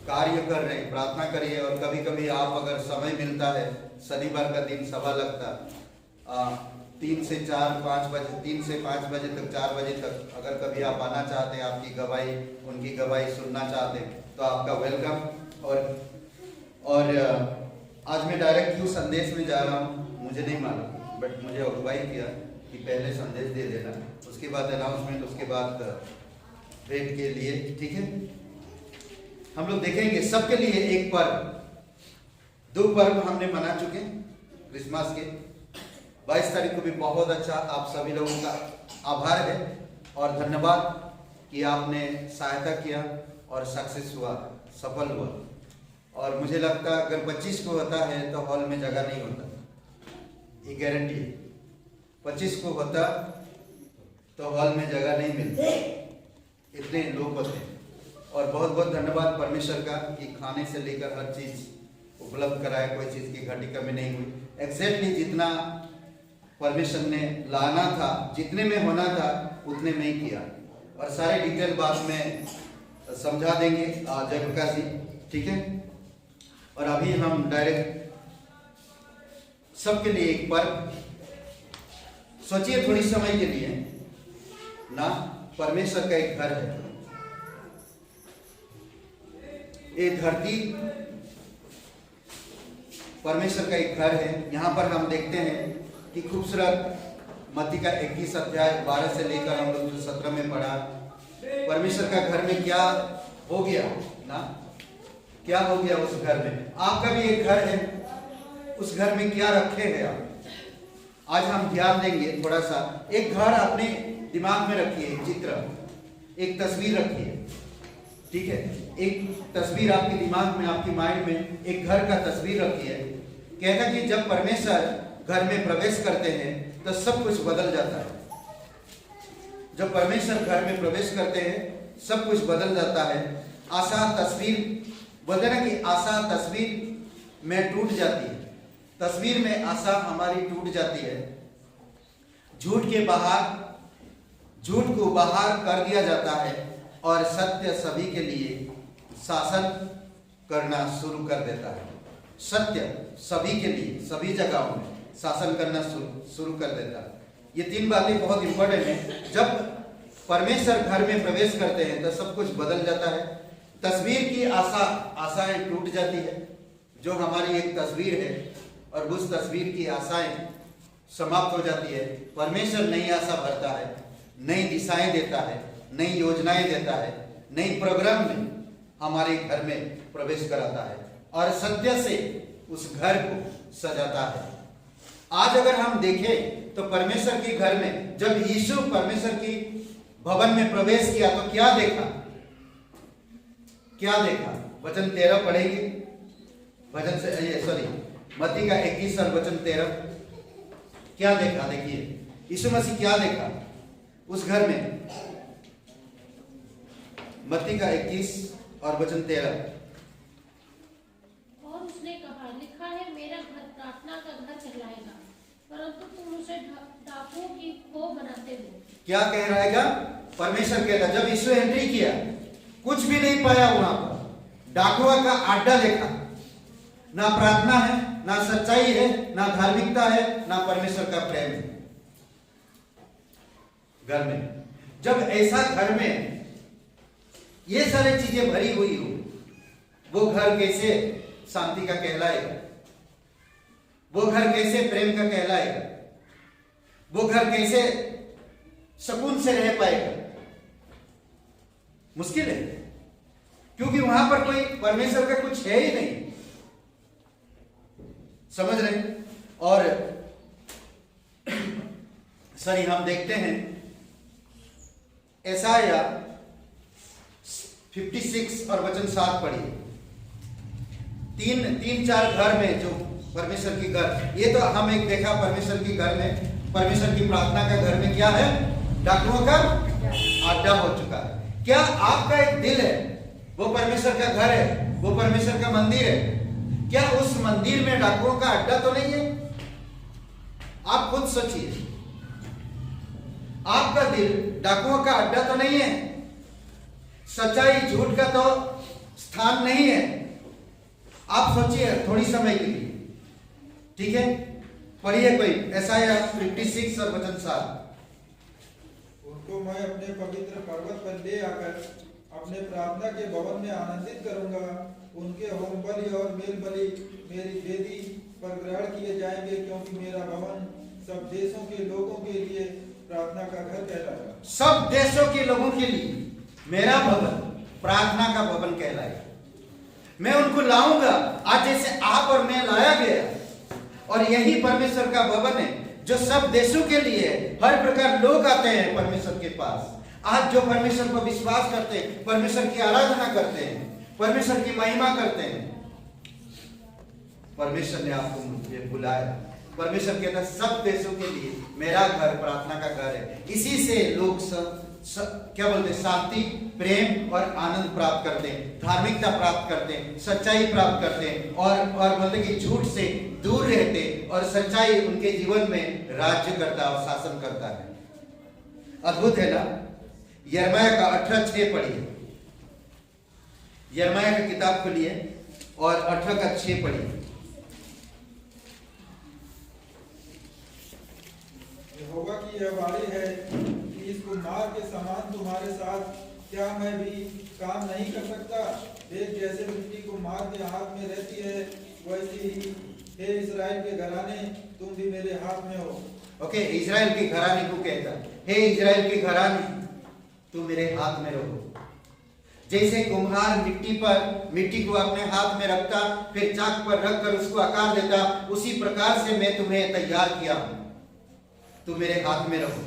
कार्य कर रहे हैं, प्रार्थना करिए। और कभी कभी आप अगर समय मिलता है, शनिवार का दिन सभा लगता 3 से 4 5 बजे 3 से 5 बजे तक 4 बजे तक, अगर कभी आप आना चाहते हैं, आपकी गवाही, उनकी गवाही सुनना चाहते हैं, तो आपका वेलकम। और आज मैं डायरेक्ट क्यों संदेश में जा रहा हूँ मुझे नहीं मालूम, बट मुझे अगुवाई किया कि पहले संदेश दे देना, उसके बाद अनाउंसमेंट, उसके बाद भेंट के लिए, ठीक है। हम लोग देखेंगे सबके लिए एक पर्व, 2 पर्व हमने मना चुके क्रिसमस के। 22 तारीख को भी बहुत अच्छा, आप सभी लोगों का आभार है और धन्यवाद कि आपने सहायता किया और सक्सेस हुआ, सफल हुआ। और मुझे लगता अगर 25 को होता है तो हॉल में जगह नहीं होता, ये गारंटी है। 25 को होता तो हॉल में जगह नहीं मिलती, इतने लोग होते हैं। और बहुत बहुत धन्यवाद परमेश्वर का कि खाने से लेकर हर चीज उपलब्ध कराया, कोई चीज की घटी कमी नहीं हुई। एग्जैक्टली जितना परमेश्वर ने लाना था, जितने में होना था उतने में ही किया। और सारे डिटेल बाद में समझा देंगे जयप्रकाश जी, ठीक है। और अभी हम डायरेक्ट सबके लिए एक पर्व सोचिए थोड़ी समय के लिए ना, परमेश्वर का एक घर है, ये धरती परमेश्वर का एक घर है। यहाँ पर हम देखते हैं कि खूबसूरत मत्ती का 21 अध्याय 12 से लेकर हम लोग 17 में पढ़ा, परमेश्वर का घर में क्या हो गया ना, क्या हो गया उस घर में। आपका भी एक घर है, उस घर में क्या रखे हैं आप, आज हम ध्यान देंगे थोड़ा सा। एक घर अपने दिमाग में रखिए, चित्र, एक तस्वीर रखिए, ठीक है। एक तस्वीर आपके दिमाग में, आपकी माइंड में एक घर का तस्वीर रखिए। कहता कि जब परमेश्वर घर में प्रवेश करते हैं तो सब कुछ बदल जाता है। जब परमेश्वर घर में प्रवेश करते हैं सब कुछ बदल जाता है। आशा तस्वीर बोलते ना कि आशा तस्वीर में टूट जाती है, तस्वीर में आशा हमारी टूट जाती है। झूठ को बाहर कर दिया जाता है और सत्य सभी के लिए शासन करना शुरू कर देता है। सत्य सभी के लिए, सभी जगहों में शासन करना शुरू कर देता है। ये 3 बातें बहुत इंपॉर्टेंट हैं। जब परमेश्वर घर में प्रवेश करते हैं तो सब कुछ बदल जाता है। तस्वीर की आशाएं टूट जाती है, जो हमारी एक तस्वीर है, और उस तस्वीर की आशाएं समाप्त हो जाती है। परमेश्वर नई आशा भरता है, नई दिशाएं देता है, नई योजनाएं देता है, नई प्रोग्राम में हमारे घर में प्रवेश कराता है और सत्य से उस घर को सजाता है। आज अगर हम देखें तो परमेश्वर के घर में जब यीशु परमेश्वर की भवन में प्रवेश किया तो क्या देखा, क्या देखा? वचन 13 पढ़ेंगे, वचन से सॉरी मत्ती का 21 और वचन 13। क्या देखा? देखिए यीशु मसीह क्या देखा उस घर में। मत्ती का 21 और वचन 13। और उसने कहा, लिखा है मेरा घर प्रार्थना का घर कहलाएगा, परंतु तुम उसे डाकुओं की खो बनाते हो। क्या कह रहा है? परमेश्वर कहता जब यीशु एंट्री किया कुछ भी नहीं पाया वहां पर, डाकुआ का अड्डा देखा। ना प्रार्थना है, ना सच्चाई है, ना धार्मिकता है, ना परमेश्वर का प्रेम है घर में। जब ऐसा घर में ये सारी चीजें भरी हुई हो, वो घर कैसे शांति का कहलाएगा? वो घर कैसे प्रेम का कहलाएगा? वो घर कैसे सुकून से रह पाएगा? मुश्किल है, क्योंकि वहां पर कोई परमेश्वर का कुछ है ही नहीं। समझ रहे? और सॉरी हम देखते हैं यशायाह 56 और वचन 7 पढ़िए। 3-4 घर में जो परमेश्वर की घर, ये तो हम एक देखा परमेश्वर की घर में, परमेश्वर की प्रार्थना का घर में क्या है? डाकुओं का अड्डा हो चुका है। क्या आपका एक दिल है वो परमेश्वर का घर है, वो परमेश्वर का मंदिर है? क्या उस मंदिर में डाकुओं का अड्डा तो नहीं है? आप खुद सोचिए, आपका दिल डाकुओं का अड्डा तो नहीं है, सच्चाई झूठ का तो स्थान नहीं है। आप सोचिए थोड़ी समय के लिए, ठीक है? पढ़िए कोई यशायाह 56 और वचन 7। उनको मैं अपने पवित्र पर्वत पर ले आकर अपने प्रार्थना के भवन में आनंदित करूंगा। उनके होम बलि और मेल बलि मेरी वेदी पर ग्रहण किए जाएंगे, क्योंकि मेरा भवन सब देशों के लोगों के लिए प्रार्थना का घर कहलाएगा। सब देशों के लोगों के लिए मेरा भवन प्रार्थना का भवन कहलाएगा। मैं उनको लाऊंगा, आज जैसे आप और मैं लाया गया, और यही परमेश्वर का भवन है जो सब देशों के लिए है। हर प्रकार लोग आते हैं परमेश्वर के पास। आज जो परमेश्वर को विश्वास करते हैं, परमेश्वर की आराधना करते हैं, परमेश्वर की महिमा करते हैं, परमेश्वर ने आपको मुझे बुलाया। परमेश्वर कहता है सब देशों के लिए मेरा घर प्रार्थना का घर है। इसी से लोग क्या बोलते हैं, शांति, प्रेम और आनंद प्राप्त करते हैं, धार्मिकता प्राप्त करते हैं, सच्चाई प्राप्त करते हैं, और बोलते कि झूठ से दूर रहते, और सच्चाई उनके जीवन में राज्य करता और शासन करता है। अद्भुत है ना। यिर्मयाह का 18:6 पढ़िए। यिर्मयाह की किताब खोलिए और 18:6 पढ़िए। यहोवा की यह वाणी है कि इस कुम्हार के समान तुम्हारे साथ क्या मैं भी काम नहीं कर सकता? देख, जैसे मिट्टी कुम्हार के हाथ में रहती है, वैसे ही हे इस्राएल के घराने, तुम भी मेरे हाथ में हो। ओके, इजराइल के घराने को कहता है, हे इजराइल के घराने, तुम मेरे हाथ में रहो। जैसे कुम्हार मिट्टी को अपने हाथ में रखता, फिर चाक पर रखकर उसको आकार देता, उसी प्रकार से मैं तुम्हें तैयार किया हूं। तुम मेरे हाथ में रहो।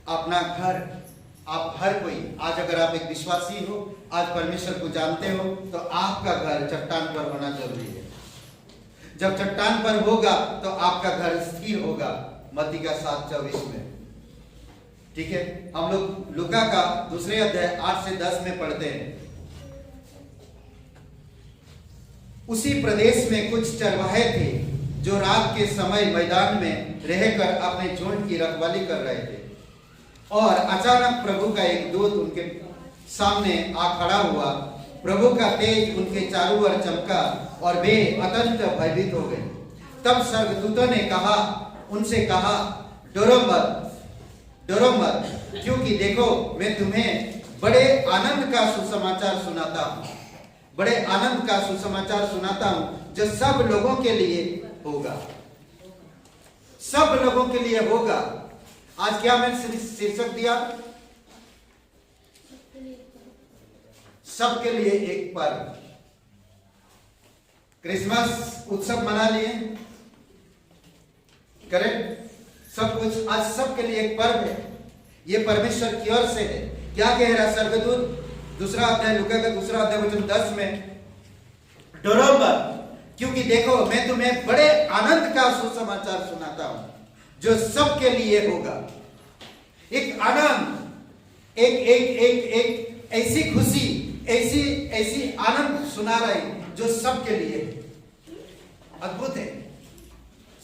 अपना घर, आप हर कोई, आज अगर आप एक विश्वासी हो, आज परमेश्वर को जानते हो, तो आपका घर चट्टान पर होना जरूरी है। जब चट्टान पर होगा तो आपका घर स्थिर होगा। मत्ती का 7:24 में, ठीक है। हम लोग लूका का 2 अध्याय 8 से 10 में पढ़ते हैं। उसी प्रदेश में कुछ चरवाहे थे जो रात के समय मैदान में रहकर अपने झुंड की रखवाली कर रहे थे, और अचानक प्रभु का एक दूत उनके सामने आ खड़ा हुआ। प्रभु का तेज उनके चारों ओर चमका और वे अत्यंत भयभीत हो गए। तब स्वर्गदूतों ने उनसे कहा, डरो मत, क्योंकि देखो मैं तुम्हें बड़े आनंद का सुसमाचार सुनाता हूँ। बड़े आनंद का सुसमाचार सुनाता हूँ जो सब लोगों के लिए होगा। सब लोगों के लिए होगा। आज क्या मैंने शीर्षक दिया? सबके लिए एक पर्व। क्रिसमस उत्सव मना लिए, करेक्ट? सब कुछ आज सबके लिए एक पर्व है। ये परमेश्वर की ओर से है। क्या कह रहा स्वर्गदूत? 2 अध्याय लूका का 2 अध्याय वचन 10 में, डरो मत, क्योंकि देखो मैं तुम्हें बड़े आनंद का सुसमाचार सुनाता हूं जो सबके लिए होगा। एक आनंद, एक ऐसी खुशी, ऐसी आनंद सुना रहे जो सबके लिए है। अद्भुत है,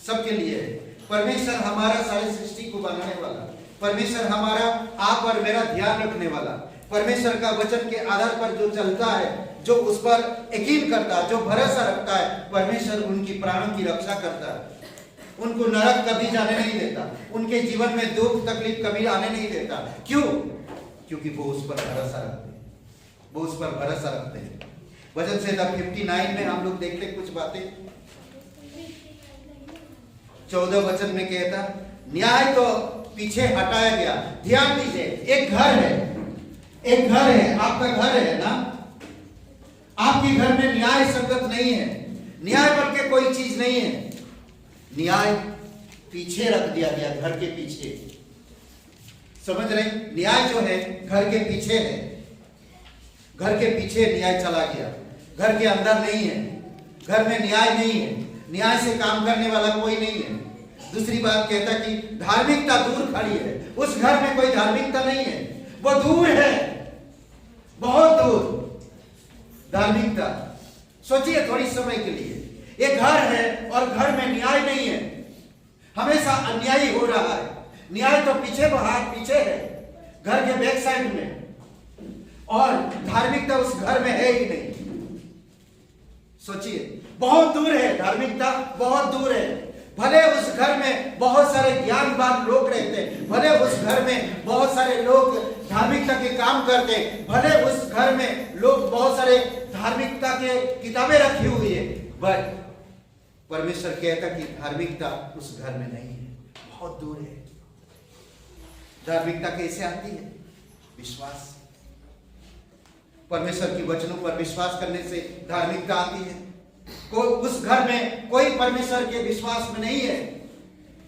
सबके लिए है। परमेश्वर हमारा सारी सृष्टि को बनाने वाला, परमेश्वर हमारा आप और मेरा ध्यान रखने वाला, परमेश्वर का वचन के आधार पर जो चलता है, जो उस पर यकीन करता है, जो भरोसा रखता है, परमेश्वर उनकी प्राणों की रक्षा करता है। उनको नरक कभी जाने नहीं देता, उनके जीवन में दुख तकलीफ कभी आने नहीं देता। क्यों? क्योंकि वो उस पर भरोसा रखते हैं, वो उस पर भरोसा रखते हैं। वचन संहिता 59 में हम लोग देखते कुछ बातें। 14 वचन में कहता, न्याय तो पीछे हटाया गया। ध्यान दीजिए, एक घर है, आपका घर है ना। आपके घर में न्याय संगत नहीं है, न्याय बन के कोई चीज नहीं है। न्याय पीछे रख दिया गया, घर के पीछे। समझ रहे? न्याय जो है घर के पीछे है, घर के पीछे न्याय चला गया, घर के अंदर नहीं है। घर में न्याय नहीं है, न्याय से काम करने वाला कोई नहीं है। दूसरी बात कहता कि धार्मिकता दूर खड़ी है, उस घर में कोई धार्मिकता नहीं है, वो दूर है, बहुत दूर धार्मिकता। सोचिए थोड़ी समय के लिए, एक घर है और घर में न्याय नहीं है, हमेशा अन्याय हो रहा है। न्याय तो पीछे है, घर के बैक साइड में, और धार्मिकता उस घर में है ही नहीं। सोचिए, बहुत दूर है धार्मिकता, बहुत दूर है। भले उस घर में बहुत सारे ज्ञानवान लोग रहते हैं, भले उस घर में बहुत सारे लोग धार्मिकता के काम करते हैं, भले उस घर में लोग बहुत सारे धार्मिकता के किताबें रखी हुई है, बट परमेश्वर कहता कि धार्मिकता उस घर में नहीं है, बहुत दूर है। धार्मिकता कैसे आती है? विश्वास से। परमेश्वर की वचनों पर विश्वास करने से धार्मिकता आती है। उस घर में कोई परमेश्वर के विश्वास में नहीं है,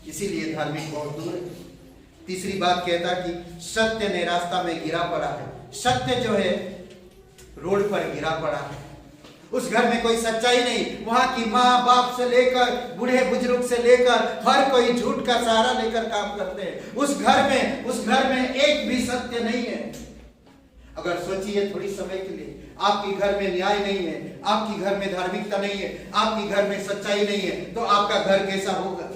इसीलिए धार्मिक बहुत दूर है। तीसरी बात कहता कि सत्य ने रास्ता में गिरा पड़ा है। सत्य जो है रोड पर गिरा पड़ा है। उस घर में कोई सच्चाई नहीं। वहां की माँ बाप से लेकर बूढ़े बुजुर्ग से लेकर हर कोई झूठ का सहारा लेकर काम करते हैं। उस घर में एक भी सत्य नहीं है। अगर सोचिए थोड़ी समय के लिए, आपके घर में न्याय नहीं है, आपके घर में धार्मिकता नहीं है, आपके घर में सच्चाई नहीं है, तो आपका घर कैसा होगा?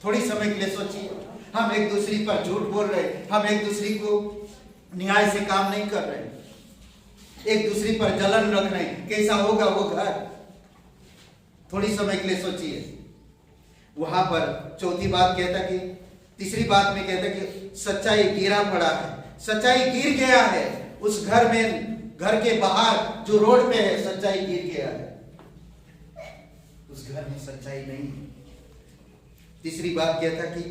थोड़ी समय के लिए सोचिए। हम एक दूसरे पर झूठ बोल रहे हैं, हम एक दूसरे को न्याय से काम नहीं कर रहे, एक दूसरे पर जलन रख रहे हैं, कैसा होगा वो घर? थोड़ी समय के लिए सोचिए। वहां पर चौथी बात कहता कि, तीसरी बात में कहता कि सच्चाई गिरा पड़ा है। सच्चाई गिर गया है उस घर में। घर के बाहर जो रोड पे है, सच्चाई गिर गया है। उस घर में सच्चाई नहीं है। तीसरी बात कहता कि,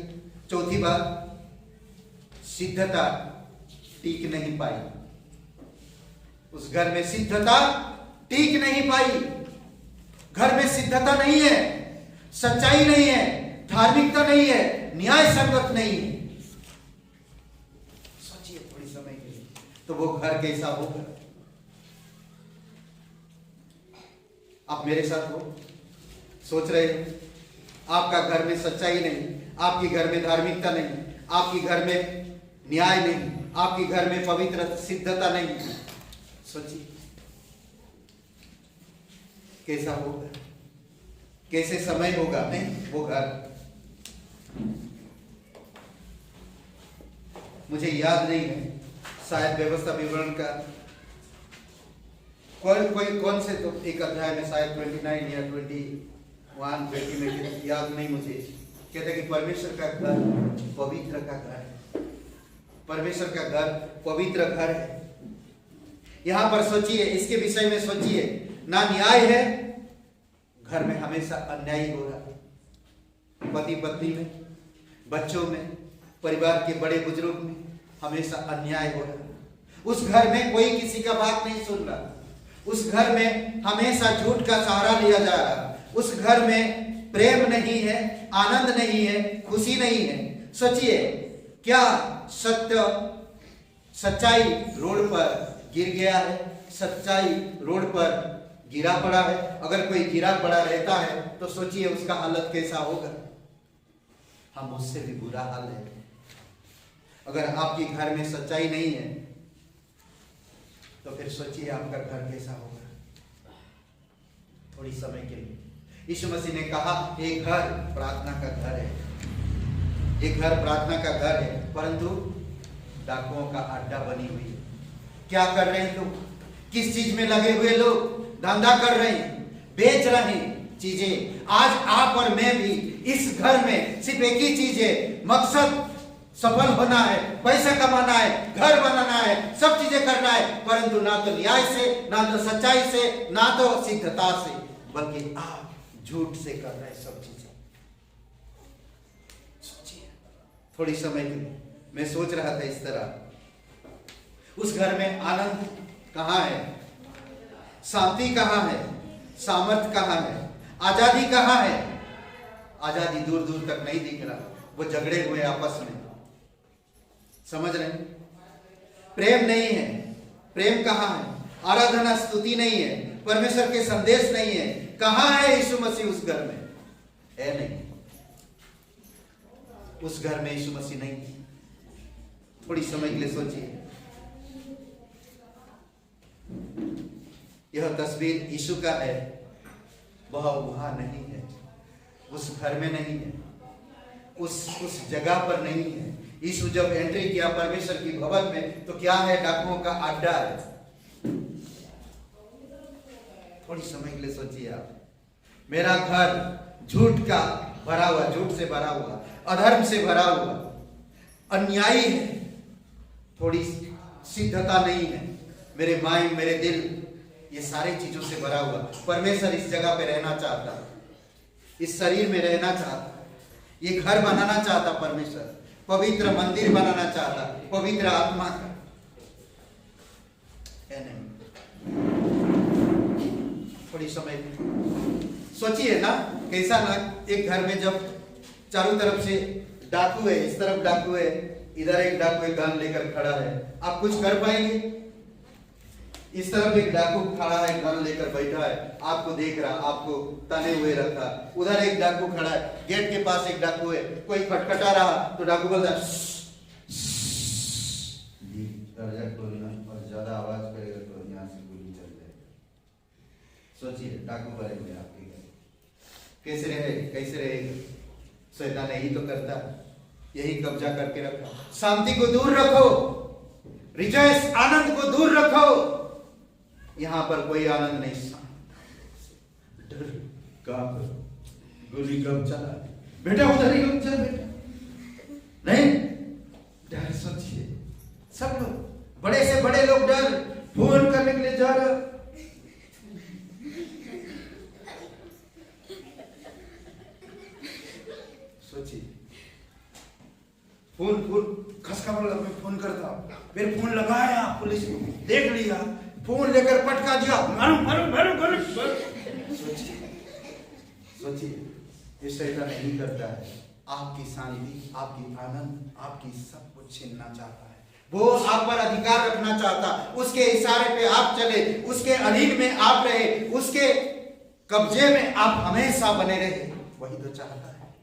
चौथी बात, सिद्धता टिक नहीं पाई। उस घर में सिद्धता टिक नहीं पाई। घर में सिद्धता नहीं है, सच्चाई नहीं है, धार्मिकता नहीं है, न्याय संगत नहीं है। सोचिए थोड़ी समय के लिए, तो वो घर कैसा होगा? आप मेरे साथ हो, सोच रहे हो? आपका घर में सच्चाई नहीं, आपके घर में धार्मिकता नहीं, आपके घर में न्याय नहीं, आपके घर में पवित्र सिद्धता नहीं। सोचिए कैसा होगा, कैसे समय होगा? नहीं वो घर, मुझे याद नहीं है, शायद व्यवस्था विवरण का कौन से तो एक अध्याय में, शायद 29 या 21 में, याद नहीं मुझे, कहते कि परमेश्वर का घर पवित्र का घर है। परमेश्वर का घर पवित्र घर है। यहां पर सोचिए, इसके विषय में सोचिए, ना न्याय है, घर में हमेशा अन्याय हो रहा है। पति पत्नी में, बच्चों में, परिवार के बड़े बुजुर्ग में हमेशा अन्याय हो रहा है। उस घर में कोई किसी का बात नहीं सुन रहा। उस घर में हमेशा झूठ का सहारा लिया जा रहा। उस घर में प्रेम नहीं है, आनंद नहीं है, खुशी नहीं है। सोचिए, क्या सच्चाई रोड पर गिर गया है? सच्चाई रोड पर गिरा पड़ा है? अगर कोई गिरा पड़ा रहता है तो सोचिए उसका हालत कैसा होगा। हम उससे भी बुरा हाल है। अगर आपके घर में सच्चाई नहीं है तो फिर सोचिए आपका घर कैसा होगा। थोड़ी समय के लिए यीशु मसीह ने कहा, एक घर प्रार्थना का घर है, एक घर प्रार्थना का घर है, परंतु डाकुओं का अड्डा बनी हुई है। क्या कर रहे हैं लोग? किस चीज में लगे हुए लोग? धंधा कर रहे हैं, बेच रहे हैं चीजें। आज आप और मैं भी इस घर में सिर्फ एक ही चीज है, मकसद सफल होना है, पैसा कमाना है, घर बनाना है, सब चीजें करना है, परंतु ना तो न्याय से, ना तो सच्चाई से, ना तो सिद्धता से, बल्कि आप झूठ से कर रहे हैं सब चीजें। सोचिए थोड़ी समय के लिए। मैं सोच रहा था इस तरह, उस घर में आनंद कहाँ है? शांति कहाँ है? सामर्थ्य कहाँ है? आजादी कहाँ है? आजादी दूर दूर तक नहीं दिख रहा। वो झगड़े हुए आपस में, समझ रहे हैं? प्रेम नहीं है। प्रेम कहाँ है? आराधना स्तुति नहीं है, परमेश्वर के संदेश नहीं है। कहाँ है यीशु मसीह उस घर में? है नहीं। उस घर में यीशु मसीह नहीं। थोड़ी समय के लिए सोचिए। यह तस्वीर यीशु का है, वह वहां नहीं है, उस घर में नहीं है, उस जगह पर नहीं है। यीशु जब एंट्री किया परमेश्वर की भवन में तो क्या है? डाकुओं का अड्डा है। थोड़ी समय के लिए सोचिए आप। मेरा घर झूठ का भरा हुआ, झूठ से भरा हुआ, अधर्म से भरा हुआ, अन्यायी है, थोड़ी सिद्धता नहीं है। मेरे माइंड, मेरे दिल ये सारी चीजों से भरा हुआ। परमेश्वर इस जगह पे रहना चाहता, इस शरीर में रहना चाहता, ये घर बनाना चाहता। परमेश्वर पवित्र मंदिर बनाना चाहता, पवित्र आत्मा का। थोड़ी समय सोचिए ना, कैसा लग एक घर में जब चारों तरफ से डाकू है, इस तरफ डाकू है, इधर एक डाकू एक गन लेकर खड़ा है, आप कुछ कर पाएंगे? इस तरफ एक डाकू खड़ा है, गन लेकर बैठा है, आपको देख रहा, आपको तने हुए रखा। उधर एक डाकू खड़ा है, गेट के पास एक डाकू है, कोई खटखटा रहा तो डाकू बोलता है और ज्यादा आवाज करेगा तो यहाँ से गोली चल जाएगी। सोचिए डाकू भरेंगे आपके घर, कैसे रहेगा, कैसे रहेगा? शैतान यही तो करता, यही कब्जा करके रखा। शांति को दूर रखो, रिजॉइस, आनंद को दूर रखो। यहां पर कोई आनंद नहीं, डर कांप, गोली कब चला बेटा, उधर ही चल बेटा, नहीं डर। सोचिए सब लोग, बड़े से बड़े लोग डर, फोन करने के लिए जा रहे। सोचिए फोन खसका वाला मैं फोन करता, फिर फोन लगाया, पुलिस देख लिया, फोन लेकर पटका दिया, मारो मारो मारो मारो। सोचिए ये शैतान नहीं करता है, आपकी शांति, आपकी आनंद, आपकी सब कुछ छीनना चाहता है। वो आप पर अधिकार रखना चाहता, उसके इशारे पे आप चले, उसके अधीन में आप रहे, उसके कब्जे में आप हमेशा बने रहे। वही तो चाहता है,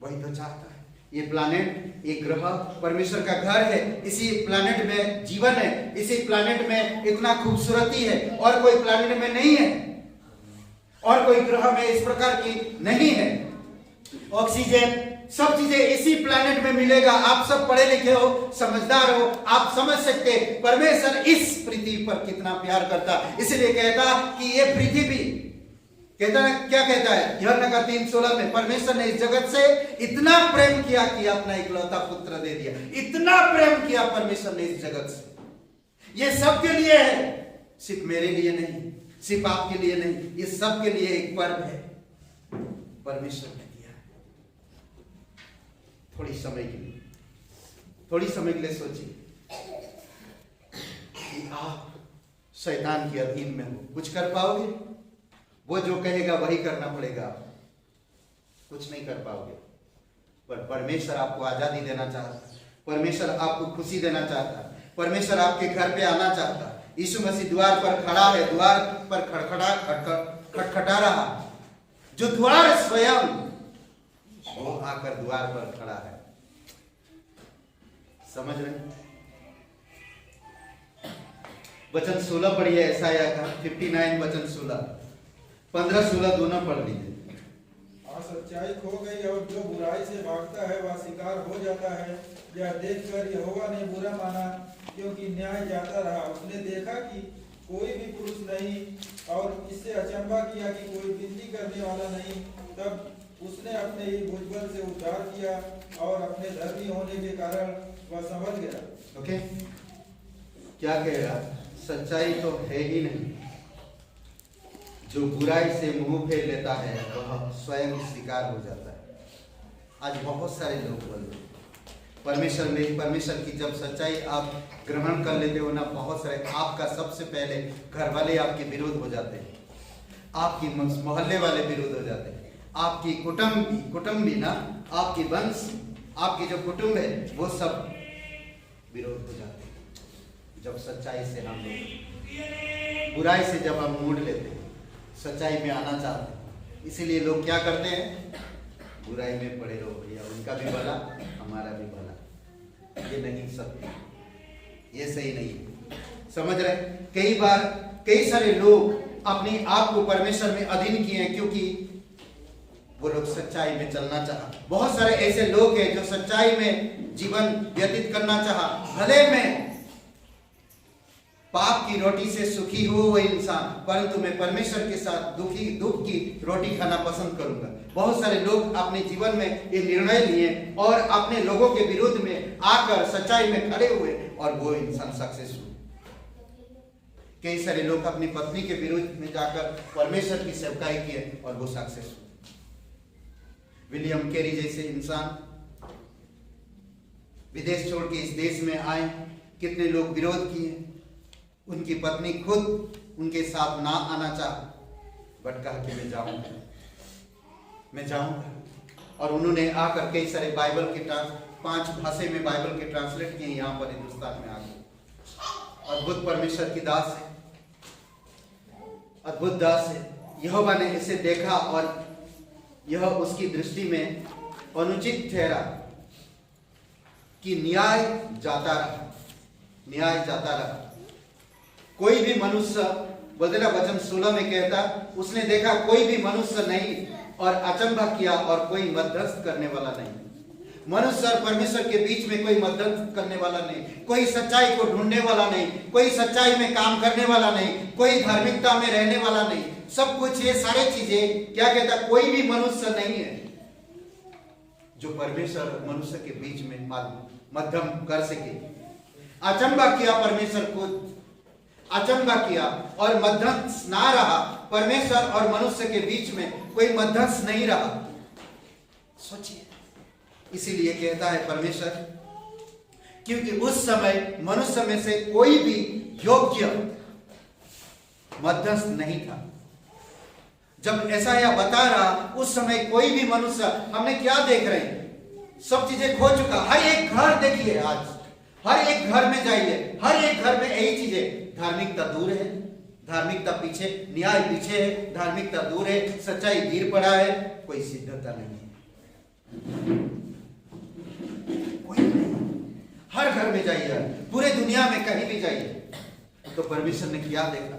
वही तो चाहता है। ये प्लैनेट, ये ग्रह परमेश्वर का घर है। इसी प्लैनेट में जीवन है, इसी प्लैनेट में इतना खूबसूरती है, और कोई प्लैनेट में नहीं है, और कोई ग्रह में इस प्रकार की नहीं है। ऑक्सीजन, सब चीजें इसी प्लैनेट में मिलेगा। आप सब पढ़े लिखे हो, समझदार हो, आप समझ सकते परमेश्वर इस पृथ्वी पर कितना प्यार करता। इसलिए कहता कि ये पृथ्वी, कहता है, क्या कहता है यूहन्ना का 3:16 में, परमेश्वर ने इस जगत से इतना प्रेम किया कि अपना इकलौता पुत्र दे दिया। इतना प्रेम किया परमेश्वर ने इस जगत से। ये सबके लिए है, सिर्फ मेरे लिए नहीं, सिर्फ आपके लिए नहीं, ये सबके लिए एक पर्व है, परमेश्वर ने दिया है। थोड़ी समय के लिए, थोड़ी समय के लिए सोचिए कि आप शैतान के अधीन में हो, कुछ कर पाओगे? वो जो कहेगा वही करना पड़ेगा, कुछ नहीं कर पाओगे। पर परमेश्वर आपको आजादी देना चाहता, परमेश्वर आपको खुशी देना चाहता, परमेश्वर आपके घर पे आना चाहता। यीशु मसीह द्वार पर खड़ा है, द्वार पर खटखटा रहा। जो द्वार स्वयं, वो आकर द्वार पर खड़ा है। समझ रहे? वचन 16 पढ़िए, यशायाह का 59 वचन 16, 15-16 दोनों पढ़ लीजिए। सच्चाई खो गई और जो बुराई से भागता है वह शिकार हो जाता है। यह देखकर यहोवा ने बुरा माना, क्योंकि न्याय जाता रहा। उसने देखा कि कोई भी पुरुष नहीं, और इससे अचंभा किया कि कोई विनती करने वाला नहीं। तब उसने अपने ही भुजबल से उद्धार किया, और अपने धर्मी होने के कारण वह समझ गया। ओके, क्या कह रहा? सच्चाई तो है ही नहीं। जो बुराई से मुंह फेर लेता है वह स्वयं शिकार हो जाता है। आज बहुत सारे लोग बोलते परमेश्वर की जब सच्चाई आप ग्रहण कर लेते हो ना, बहुत सारे आपका सबसे पहले घर वाले आपके विरोध हो जाते हैं, आपकी मोहल्ले वाले विरोध हो जाते हैं, आपकी कुटुंबी ना, आपकी वंश, आपकी जो कुटुंब है वो सब विरोध हो जाते हैं। जब सच्चाई से हम लोग, बुराई से जब हम मोड़ लेते हैं, सच्चाई में आना चाहते हैं, इसीलिए लोग क्या करते हैं? बुराई में पड़े रहो भैया, उनका भी भला हमारा भी भला। ये नहीं सत्य, ये सही नहीं है। समझ रहे? कई बार कई सारे लोग अपने आप को परमेश्वर में अधीन किए हैं, क्योंकि वो लोग सच्चाई में चलना चाहा। बहुत सारे ऐसे लोग हैं जो सच्चाई में जीवन व्यतीत करना चाहा, भले में पाप की रोटी से सुखी हो वो इंसान, परंतु मैं परमेश्वर के साथ दुख की रोटी खाना पसंद करूंगा। बहुत सारे लोग अपने जीवन में ये निर्णय लिए और अपने लोगों के विरुद्ध में आकर सच्चाई में खड़े हुए, और वो इंसान सक्सेसफुल। कई सारे लोग अपनी पत्नी के विरुद्ध में जाकर परमेश्वर की सेवकाई किए और वो सक्सेस हुए। विलियम कैरी जैसे इंसान विदेश छोड़ के इस देश में आए, कितने लोग विरोध किए, उनकी पत्नी खुद उनके साथ ना आना चाहा, बट कहा कि मैं जाऊंगा। और उन्होंने आकर कई सारे बाइबल के 5 भाषा में बाइबल के ट्रांसलेट किए यहाँ पर हिंदुस्तान में आकर। अद्भुत परमेश्वर की दास है, अद्भुत दास है। यहोवा ने इसे देखा और यह उसकी दृष्टि में अनुचित ठहरा कि न्याय जाता रहा। कोई भी मनुष्य, बोलते ना वचन 16 में कहता, उसने देखा कोई भी मनुष्य नहीं और अचंभा किया और कोई मध्यस्थ करने वाला नहीं। मनुष्य और परमेश्वर के बीच में कोई मध्यस्थ करने वाला नहीं, कोई सच्चाई को ढूंढने वाला नहीं, कोई सच्चाई में काम करने वाला नहीं, कोई धार्मिकता में रहने वाला नहीं। सब कुछ ये सारी चीजें क्या कहता, कोई भी मनुष्य नहीं है जो परमेश्वर और मनुष्य के बीच में मध्यम कर सके। अचंभा किया, परमेश्वर को अचंभा किया और मध्यस्थ ना रहा। परमेश्वर और मनुष्य के बीच में कोई मध्यस्थ नहीं रहा। सोचिए, इसीलिए कहता है परमेश्वर, क्योंकि उस समय मनुष्य में से कोई भी योग्य मध्यस्थ नहीं था। जब ऐसा यह बता रहा, उस समय कोई भी मनुष्य, हमने क्या देख रहे हैं, सब चीजें खो चुका। हर एक घर देखिए, आज हर एक घर में जाइए, हर एक घर में यही चीजें, धार्मिकता दूर है, धार्मिकता पीछे, न्याय पीछे है, धार्मिकता दूर है, सच्चाई गिर पड़ा है, कोई सिद्धता नहीं है, कोई नहीं। हर घर में जाइए, पूरे दुनिया में कहीं भी जाइए, तो परमेश्वर ने क्या देखा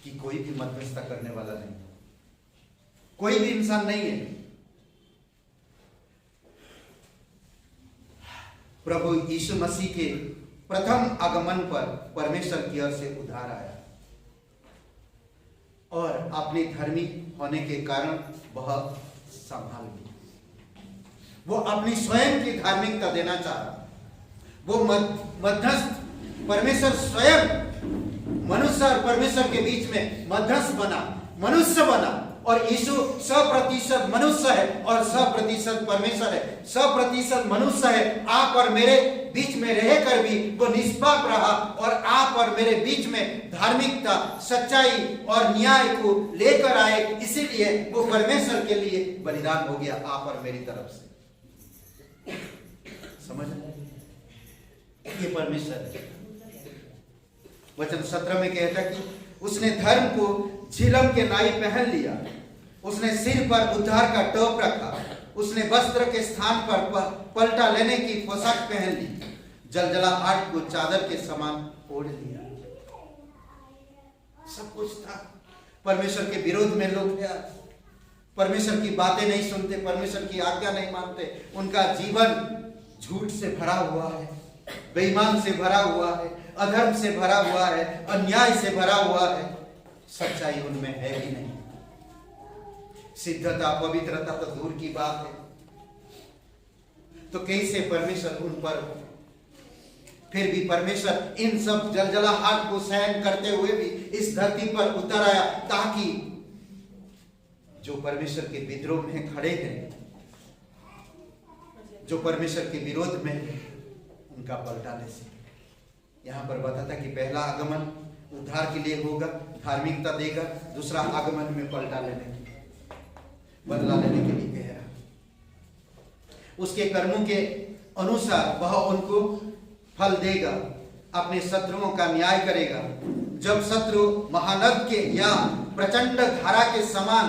कि कोई भी मध्यस्थता करने वाला नहीं, कोई भी इंसान नहीं है। प्रभु यीशु मसीह के प्रथम आगमन पर परमेश्वर की ओर से उद्धार आया और अपने धर्मी होने के कारण वह संभाल लिया। वो अपनी स्वयं की धार्मिकता देना चाहा। वो मध्यस्थ, परमेश्वर स्वयं मनुष्य और परमेश्वर के बीच में मध्यस्थ बना, मनुष्य बना। और यीशु 100% मनुष्य है और 100% परमेश्वर है, 100% मनुष्य है। आप और मेरे बीच में रहकर भी वो निष्पाप रहा और आप और मेरे बीच में धार्मिकता, सच्चाई और न्याय को लेकर आए। इसीलिए वो परमेश्वर के लिए बलिदान हो गया, आप और मेरी तरफ से। समझ ये परमेश्वर है। वचन 17 में कहता कि उसने धर्म को झिलम के नाई पहन लिया, उसने सिर पर उद्धार का टोप रखा, उसने वस्त्र के स्थान पर पलटा लेने की पोशाक पहन ली, जलजलाहट को चादर के समान ओढ़ लिया। सब कुछ था। परमेश्वर के विरोध में लोग थे, परमेश्वर की बातें नहीं सुनते, परमेश्वर की आज्ञा नहीं मानते, उनका जीवन झूठ से भरा हुआ है, बेईमान से भरा हुआ है, अधर्म से भरा हुआ है, अन्याय से भरा हुआ है। सच्चाई उनमें है ही नहीं। सिद्धता, पवित्रता तो दूर की बात है। तो कैसे परमेश्वर उन पर, फिर भी परमेश्वर इन सब जलजलाहट को सहन करते हुए भी इस धरती पर उतर आया, ताकि जो परमेश्वर के विद्रोह में खड़े हैं, जो परमेश्वर के विरोध में उनका पलटा ले सके। यहां पर बताता कि पहला आगमन उद्धार के लिए होगा, धार्मिकता देगा, दूसरा आगमन में पलटा लेने, बदला लेने के लिए कह रहा। उसके कर्मों के अनुसार वह उनको फल देगा, अपने शत्रुओं का न्याय करेगा। जब शत्रु महानद के या प्रचंड धारा के समान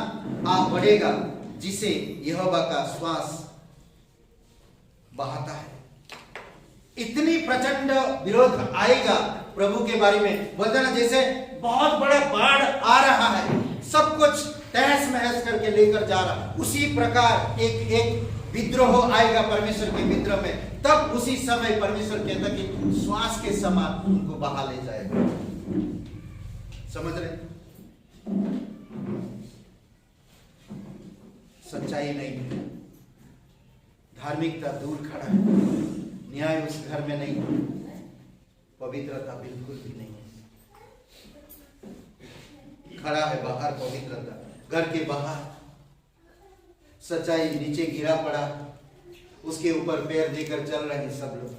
आ बढ़ेगा, जिसे यहोवा का श्वास बहाता है। इतनी प्रचंड विरोध आएगा प्रभु के बारे में, बोलते ना जैसे बहुत बड़ा बाढ़ आ रहा है, सब कुछ तहस महस करके लेकर जा रहा। उसी प्रकार एक विद्रोह आएगा परमेश्वर के विद्रोह में। तब उसी समय परमेश्वर कहता कि श्वास के समान उनको बहा ले जाएगा। समझ रहे? सच्चाई नहीं है, धार्मिकता दूर खड़ा है, न्याय उस घर में नहीं है, पवित्रता बिल्कुल भी नहीं है। खड़ा है बाहर पवित्रता, घर के बाहर सच्चाई नीचे गिरा पड़ा, उसके ऊपर पैर देकर चल रहे हैं सब लोग।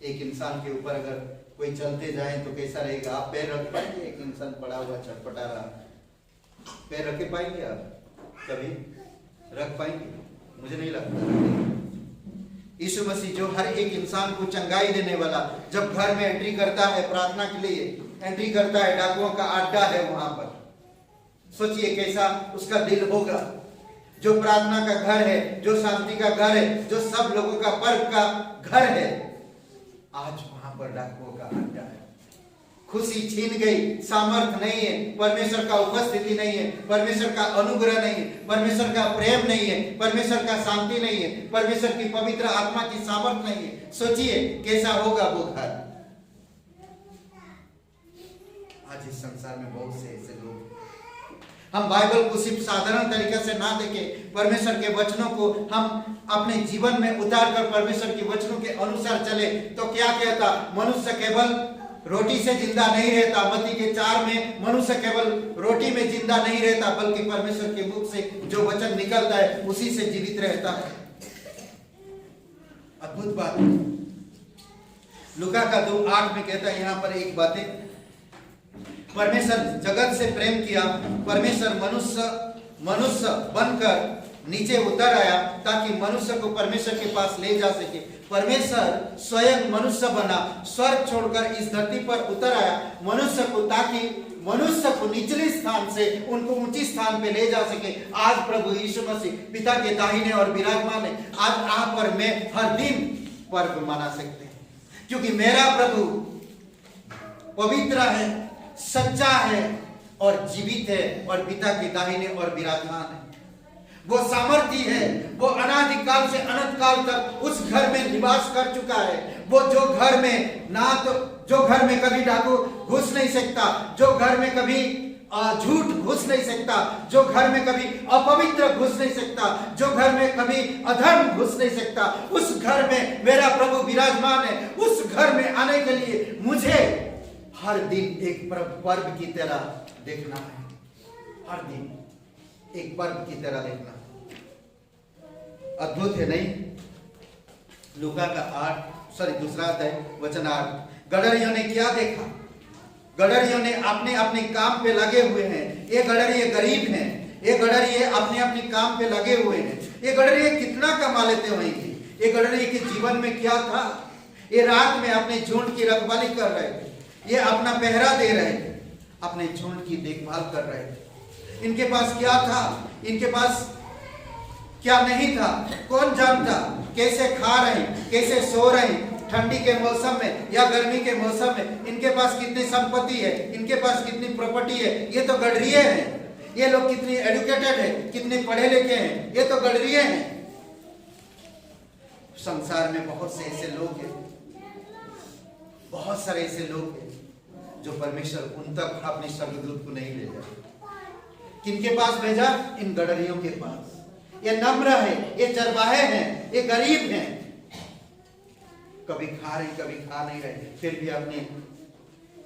एक इंसान के ऊपर अगर कोई चलते जाए तो कैसा रहेगा? आप पैर रख पाएंगे? एक इंसान पड़ा हुआ छटपटा रहा, पैर रखे पाएंगे आप? कभी रख पाएंगे? मुझे नहीं लगता। यीशु मसीह जो हर एक इंसान को चंगाई देने वाला, जब घर में एंट्री करता है, प्रार्थना के लिए एंट्री करता है, डाकुओं का अड्डा है वहां पर, सोचिए कैसा उसका दिल होगा। जो प्रार्थना का घर है, जो शांति का घर है, जो सब लोगों का पर्व का घर है, आज वहां पर डाकुओं का अड्डा है। खुशी छीन गई, सामर्थ नहीं है, परमेश्वर का उपस्थिति नहीं है, परमेश्वर का अनुग्रह नहीं है, परमेश्वर का प्रेम नहीं है, परमेश्वर का शांति नहीं है, परमेश्वर की पवित्र आत्मा की सामर्थ नहीं है। सोचिए कैसा होगा वो घर। आज इस संसार में बहुत से ऐसे लोग, हम बाइबल को सिर्फ साधारण तरीके से ना देखें, परमेश्वर के वचनों को हम अपने जीवन में उतार कर परमेश्वर के वचनों के अनुसार चले तो क्या कहता? मनुष्य केवल रोटी से जिंदा नहीं रहता। मत्ती के 4 में मनुष्य केवल रोटी में जिंदा नहीं रहता, बल्कि परमेश्वर के मुख से जो वचन निकलता है उसी से जीवित रहता है। अद्भुत बात। लूका का 2:8 में कहता है, यहाँ पर एक बात है, परमेश्वर जगत से प्रेम किया, परमेश्वर मनुष्य बनकर नीचे उतर आया ताकि मनुष्य को परमेश्वर के पास ले जा सके। परमेश्वर स्वयं मनुष्य बना, स्वर्ग छोड़कर इस धरती पर उतर आया मनुष्य को, ताकि मनुष्य को निचले स्थान से उनको ऊंची स्थान पे ले जा सके। आज प्रभु यीशु मसीह पिता के दाहिने और विराजमान है। आज आप और मैं हर दिन पर्व मना सकते हैं, क्योंकि मेरा प्रभु पवित्र है, सच्चा है और जीवित है और पिता के दाहिने और विराजमान है। वो सामर्थी है, वो अनादिकाल से अनंत काल तक उस घर में निवास कर चुका है। वो जो घर में जो घर में कभी डाकू घुस नहीं सकता, जो घर में कभी झूठ घुस नहीं सकता, जो घर में कभी अपवित्र घुस नहीं सकता, जो घर में कभी अधर्म घुस नहीं सकता, उस घर में मेरा प्रभु विराजमान है। उस घर में आने के लिए मुझे हर दिन एक पर्व की तरह देखना है, हर दिन एक पर्व की तरह देखना। अद्भुत है नहीं? लूका का दूसरा अध्याय वचन 8। गडरियों ने क्या देखा? गडरियों ने अपने अपने काम पे लगे हुए हैं। ये गडरिये गरीब हैं, ये गडरिये अपने अपने काम पे लगे हुए हैं। ये गडरिये कितना कमा लेते होंगे? ये गडरिये के जीवन में क्या था? ये रात में अपने झुंड की रखवाली कर रहे थे, ये अपना पहरा दे रहे थे, अपने झुंड की देखभाल कर रहे थे। इनके पास क्या था, इनके पास क्या नहीं था, कौन जानता? कैसे खा रहे, कैसे सो रहे, ठंडी के मौसम में या गर्मी के मौसम में, इनके पास कितनी संपत्ति है, इनके पास कितनी प्रॉपर्टी है। ये तो गडरिये हैं। ये लोग कितनी एजुकेटेड है, कितने पढ़े लिखे हैं, ये तो गडरिये हैं। संसार में बहुत से ऐसे लोग हैं, बहुत सारे ऐसे लोग हैं जो परमेश्वर उन तक अपने स्वर्गदूत को नहीं ले जाए। किनके पास भेजा? इन गडरियों के पास। ये नम्र है, ये चरवाहे हैं, ये गरीब हैं, कभी खा रहे कभी खा नहीं रहे, फिर भी अपने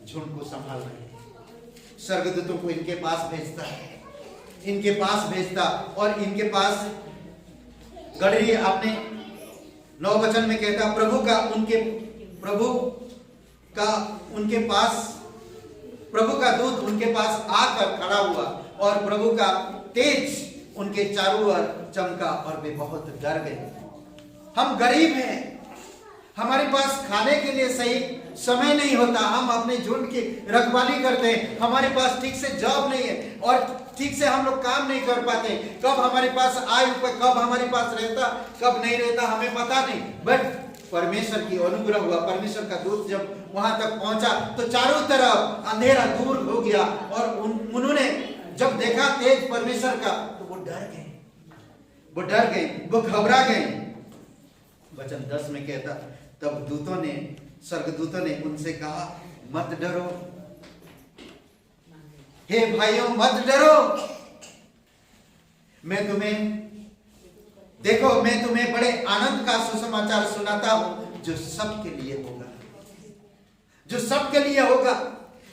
झुंड को संभाल रहे। स्वर्गदूतों को इनके पास भेजता है, इनके पास भेजता, और इनके पास गडरिये अपने 9 वचन में कहता, प्रभु का दूत उनके पास आकर खड़ा हुआ और प्रभु का तेज उनके चारों ओर चमका और वे बहुत डर गए। हम गरीब हैं, हमारे पास खाने के लिए सही समय नहीं होता, हम अपने झुंड की रखवाली करते हैं, हमारे पास ठीक से जॉब नहीं है और ठीक से हम लोग काम नहीं कर पाते। कब हमारे पास आय, कब हमारे पास रहता, कब नहीं रहता, हमें पता नहीं। बट परमेश्वर की अनुग्रह हुआ, परमेश्वर का दूत जब वहां तक पहुंचा तो चारों तरफ अंधेरा दूर हो गया और उन्होंने जब देखा तेज परमेश्वर का तो वो डर गए, वो घबरा गए। वचन 10 में कहता, तब स्वर्गदूतों ने उनसे कहा, मत डरो, हे भाइयों मत डरो, मैं तुम्हें बड़े आनंद का सुसमाचार सुनाता हूं जो सबके लिए होगा, जो सबके लिए होगा।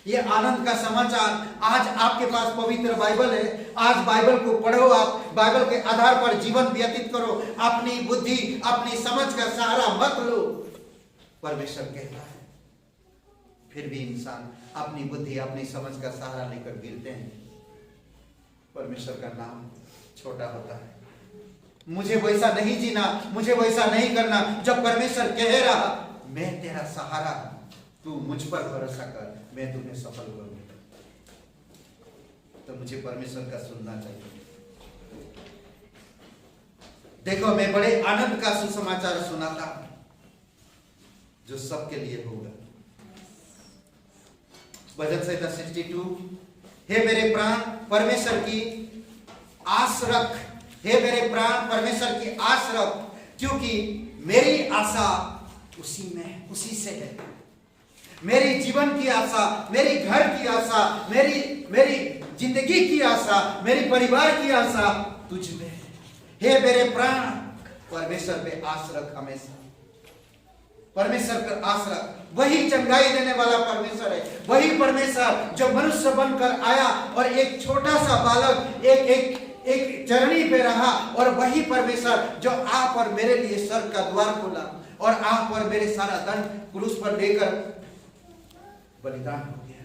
ये आनंद का समाचार आज आपके पास पवित्र बाइबल है। आज बाइबल को पढ़ो, आप बाइबल के आधार पर जीवन व्यतीत करो। अपनी बुद्धि, अपनी समझ का सहारा मत लो। परमेश्वर कहता है फिर भी इंसान अपनी बुद्धि, अपनी समझ का सहारा लेकर गिरते हैं। परमेश्वर का नाम छोटा होता है। मुझे वैसा नहीं जीना, मुझे वैसा नहीं करना। जब परमेश्वर कह रहा मैं तेरा सहारा, तू मुझ पर भरोसा कर, मैं तुम्हें सफल करूंगा, तो मुझे परमेश्वर का सुनना चाहिए। देखो मैं बड़े आनंद का सुसमाचार सुनाता हूं जो सबके लिए होगा। भजन संहिता 62, हे मेरे प्राण परमेश्वर की आस रख, हे मेरे प्राण परमेश्वर की आस रख, क्योंकि मेरी आशा उसी में, उसी से है। मेरी जीवन की आशा, मेरी घर की आशा, मेरी जिंदगी की आशा, मेरी परिवार की आशा तुझ में है। हे मेरे प्राण परमेश्वर पे आस रख, हमेशा परमेश्वर पर आस रख। वही चंगाई देने वाला परमेश्वर है। वही परमेश्वर जो मनुष्य बनकर आया और एक छोटा सा बालक एक चरनी पे रहा, और वही परमेश्वर जो आप और मेरे लिए स्वर्ग का द्वार खोला और आप और मेरे सारा दंड क्रूस पर लेकर बलिदान हो गया।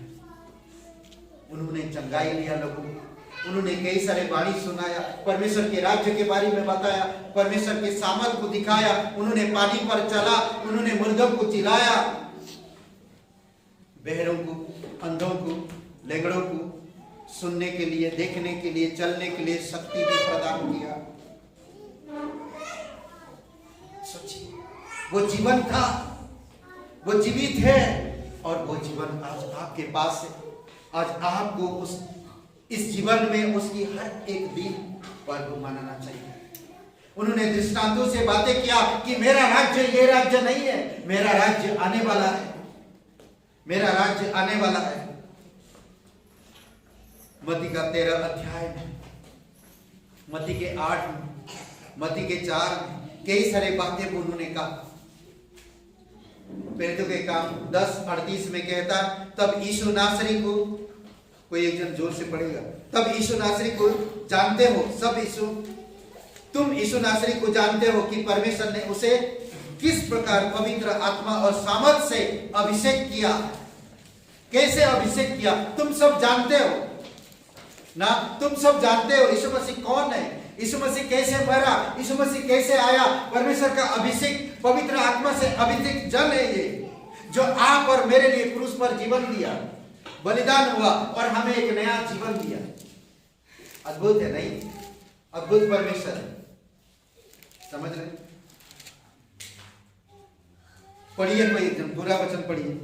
उन्होंने चंगाई लिया लोगों को, उन्होंने कई सारे वाणी सुनाया, परमेश्वर के राज्य के बारे में बताया, परमेश्वर के सामर्थ को दिखाया। उन्होंने पानी पर चला, उन्होंने मुर्दों को जिलाया, बहरों को, अंधों को, लंगड़ों को सुनने के लिए, देखने के लिए, चलने के लिए शक्ति भी प्रदान किया। सोचिए, वो जीवन था, वो जीवित है, और वो जीवन आज आपके पास है। आज आपको इस जीवन में उसकी हर एक दिन पर्व मनाना चाहिए। उन्होंने दृष्टांतों से बातें किया कि मेरा राज्य ये राज्य नहीं है, मेरा राज्य आने वाला है, मेरा राज्य आने वाला है। मत्ती का 13 अध्याय में, मत्ती के 8 में, मत्ती के 4 में कई सारे बातें उन्होंने कहा। प्रेरितों के काम 10:38 में कहता, तब यीशु नासरी को, कोई एक जन जोर से पढ़ेगा, तब यीशु नासरी को जानते हो, सब यीशु, तुम यीशु नासरी को जानते हो कि परमेश्वर ने उसे किस प्रकार पवित्र आत्मा और सामर्थ से अभिषेक किया। कैसे अभिषेक किया तुम सब जानते हो ना, तुम सब जानते हो यीशु मसीह कौन है, यीशु मसीह कैसे मरा, यीशु मसीह कैसे आया। परमेश्वर का अभिषेक, पवित्र आत्मा से अभिषेक जन है ये, जो आप और मेरे लिए क्रूस पर जीवन दिया, बलिदान हुआ और हमें एक नया जीवन दिया। अद्भुत है नहीं? अद्भुत परमेश्वर है। समझ रहे? पढ़िए कोई एकदम पूरा वचन पढ़िए।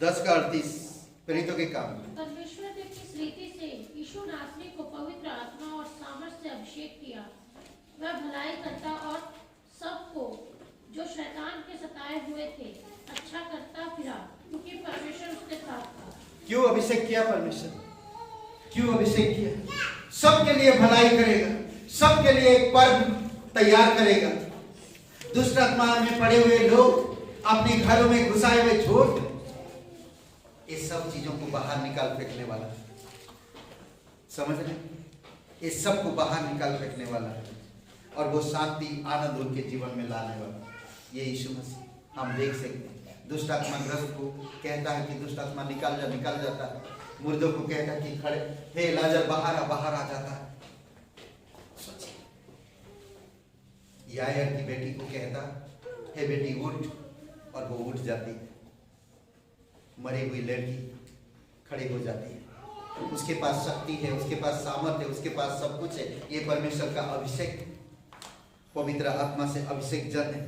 10:38 प्रेरितों के काम। परमेश्वर ने किस रीति से यीशु नासरी को पवित्र आत्मा और सामर्थ से अभिषेक किया, वह भलाई करता और सबको जो शैतान के सताए हुए थे अच्छा करता फिरा, क्योंकि परमेश्वर उसके साथ था। क्यों अभिषेक किया परमेश्वर? क्यों अभिषेक किया? सबके लिए भलाई करेगा, सबके लिए एक पर्व तैयार करेगा। दुष्ट आत्मा में पड़े हुए लोग, अपने घरों में घुसाए हुए झूठ, ये सब चीजों को बाहर निकाल फेंकने वाला है। समझ रहे? ये सब को बाहर निकाल फेंकने वाला है और वो शांति, आनंद उनके जीवन में लाने वाला है। ये यीशु मसीह हम देख सकते हैं। दुष्ट आत्मा ग्रस्त को कहता है कि दुष्ट आत्मा निकाल जा, निकाल जाता है। मुर्दों को कहता है कि खड़े, हे लाजर बाहर आ जाता है। यायर की बेटी को कहता, हे बेटी उठ, और वो उठ जाती है। मरी हुई लड़की खड़ी हो जाती है। उसके पास शक्ति है, उसके पास सामर्थ्य है, उसके पास सब कुछ है। ये परमेश्वर का अभिषेक, पवित्र आत्मा से अभिषेक जन है।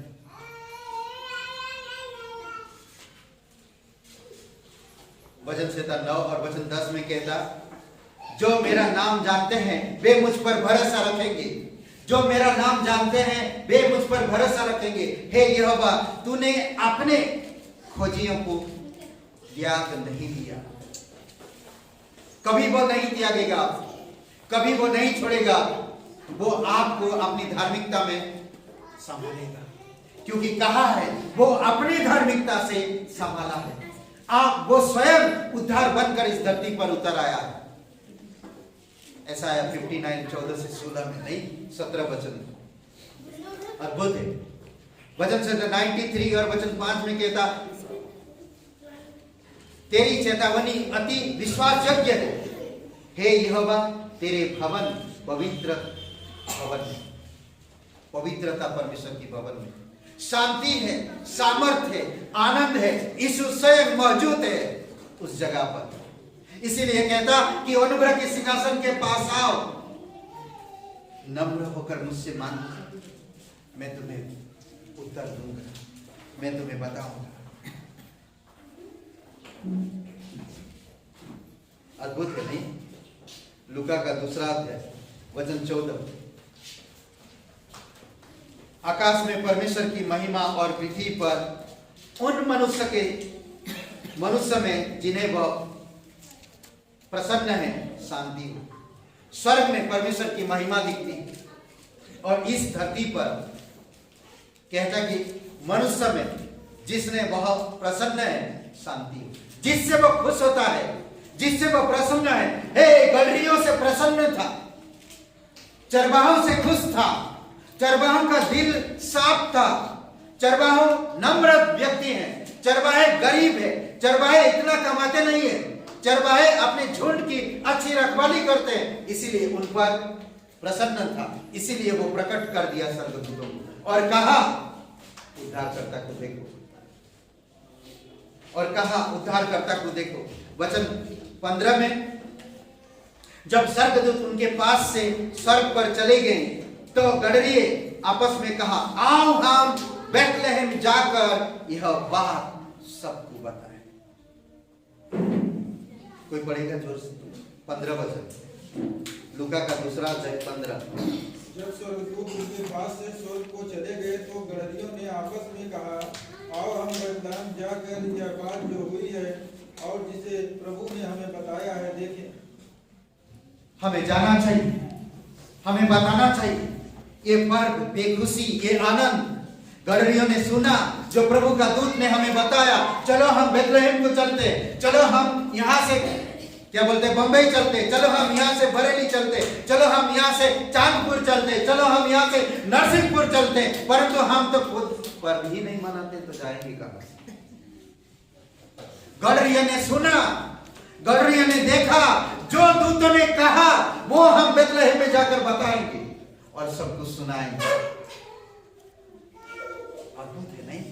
वचन संहिता 9 और वचन 10 में कहता, जो मेरा नाम जानते हैं वे मुझ पर भरोसा रखेंगे, जो मेरा नाम जानते हैं वे मुझ पर भरोसा रखेंगे। हे यहोवा, तूने अपने खोजियों को याद नहीं दिया। कभी वो नहीं त्यागेगा, कभी वो नहीं छोड़ेगा। वो आपको अपनी धार्मिकता में संभालेगा, क्योंकि कहा है वो अपनी धार्मिकता से संभाला है। आप वो स्वयं उद्धार बनकर इस धरती पर उतर आया है। ऐसा है 59:14-16 में, नहीं 17 वचन। अद्भुत है। वचन से 93 और वचन 5 में कहता, तेरी चेतावनी अति विश्वास योग्य है, हे यहोवा तेरे भवन पवित्र भवन है। पवित्रता परमेश्वर की भवन में शांति है, सामर्थ्य है, आनंद है, यीशु स्वयं मौजूद है उस जगह पर। इसीलिए कहता कि अनुग्रह के सिंहासन के पास आओ, नम्र होकर मुझसे मांगो, मैं तुम्हें उत्तर दूंगा, मैं तुम्हें बताऊंगा। अद्भुत है नहीं? लूका का 2 अध्याय वचन 14। आकाश में परमेश्वर की महिमा और पृथ्वी पर उन मनुष्य में जिन्हें वह प्रसन्न है शांति हो। स्वर्ग में परमेश्वर की महिमा दिखती और इस धरती पर कहता कि मनुष्य में जिसने वह प्रसन्न है शांति हो, जिससे वह खुश होता है, जिससे वह प्रसन्न है। हे गडरियों से प्रसन्न था, चरवाहों से खुश था, चरवाहों का दिल साफ था, चरवाहों नम्र व्यक्ति हैं, चरवाहे गरीब है, चरवाहे इतना कमाते नहीं है, चरवाहे अपने झुंड की अच्छी रखवाली करते हैं, इसीलिए उन पर प्रसन्न था। इसीलिए वो प्रकट कर दिया स्वर्गदूतों को और कहा उद्धारकर्ता को देखो, और कहा उद्धारकर्ता को देखो। वचन 15 में जब स्वर्गदूत उनके पास से स्वर्ग पर चले गए तो गडरिये आपस में कहा, आओ हम बेथलेहम जाकर यह बात सबको बताएं। कोई पढ़ेगा जोर से? 15 वचन, लूका का 2 अध्याय 15। जब स्वर्गदूत उनके पास से स्वर्ग को चले गए तो गडरियों ने आपस में कहा, आओ हम बेथलेहम जाकर यह बात जो हुई है और जिसे प्रभु ने हमें बताया है देखें। हमें जाना चाहिए, हमें बताना चाहिए। ये पर्व, ये खुशी, ये आनंद गडरियों ने सुना जो प्रभु का दूत ने हमें बताया। चलो हम बेथलेहम को चलते, चलो हम यहाँ से क्या बोलते बंबई चलते, चलो हम यहाँ से बरेली चलते, चलो हम यहाँ से चांदपुर चलते, चलो हम यहाँ से नरसिंहपुर चलते। परंतु हम तो खुद पर्व ही नहीं मनाते तो जाएंगे कहाँ से? गडरियों ने सुना, गडरियों ने देखा, जो दूतों ने कहा वो हम बेथलेहम में जाकर बताएंगे और सबको सुनाएंगे। अद्भुत है नहीं?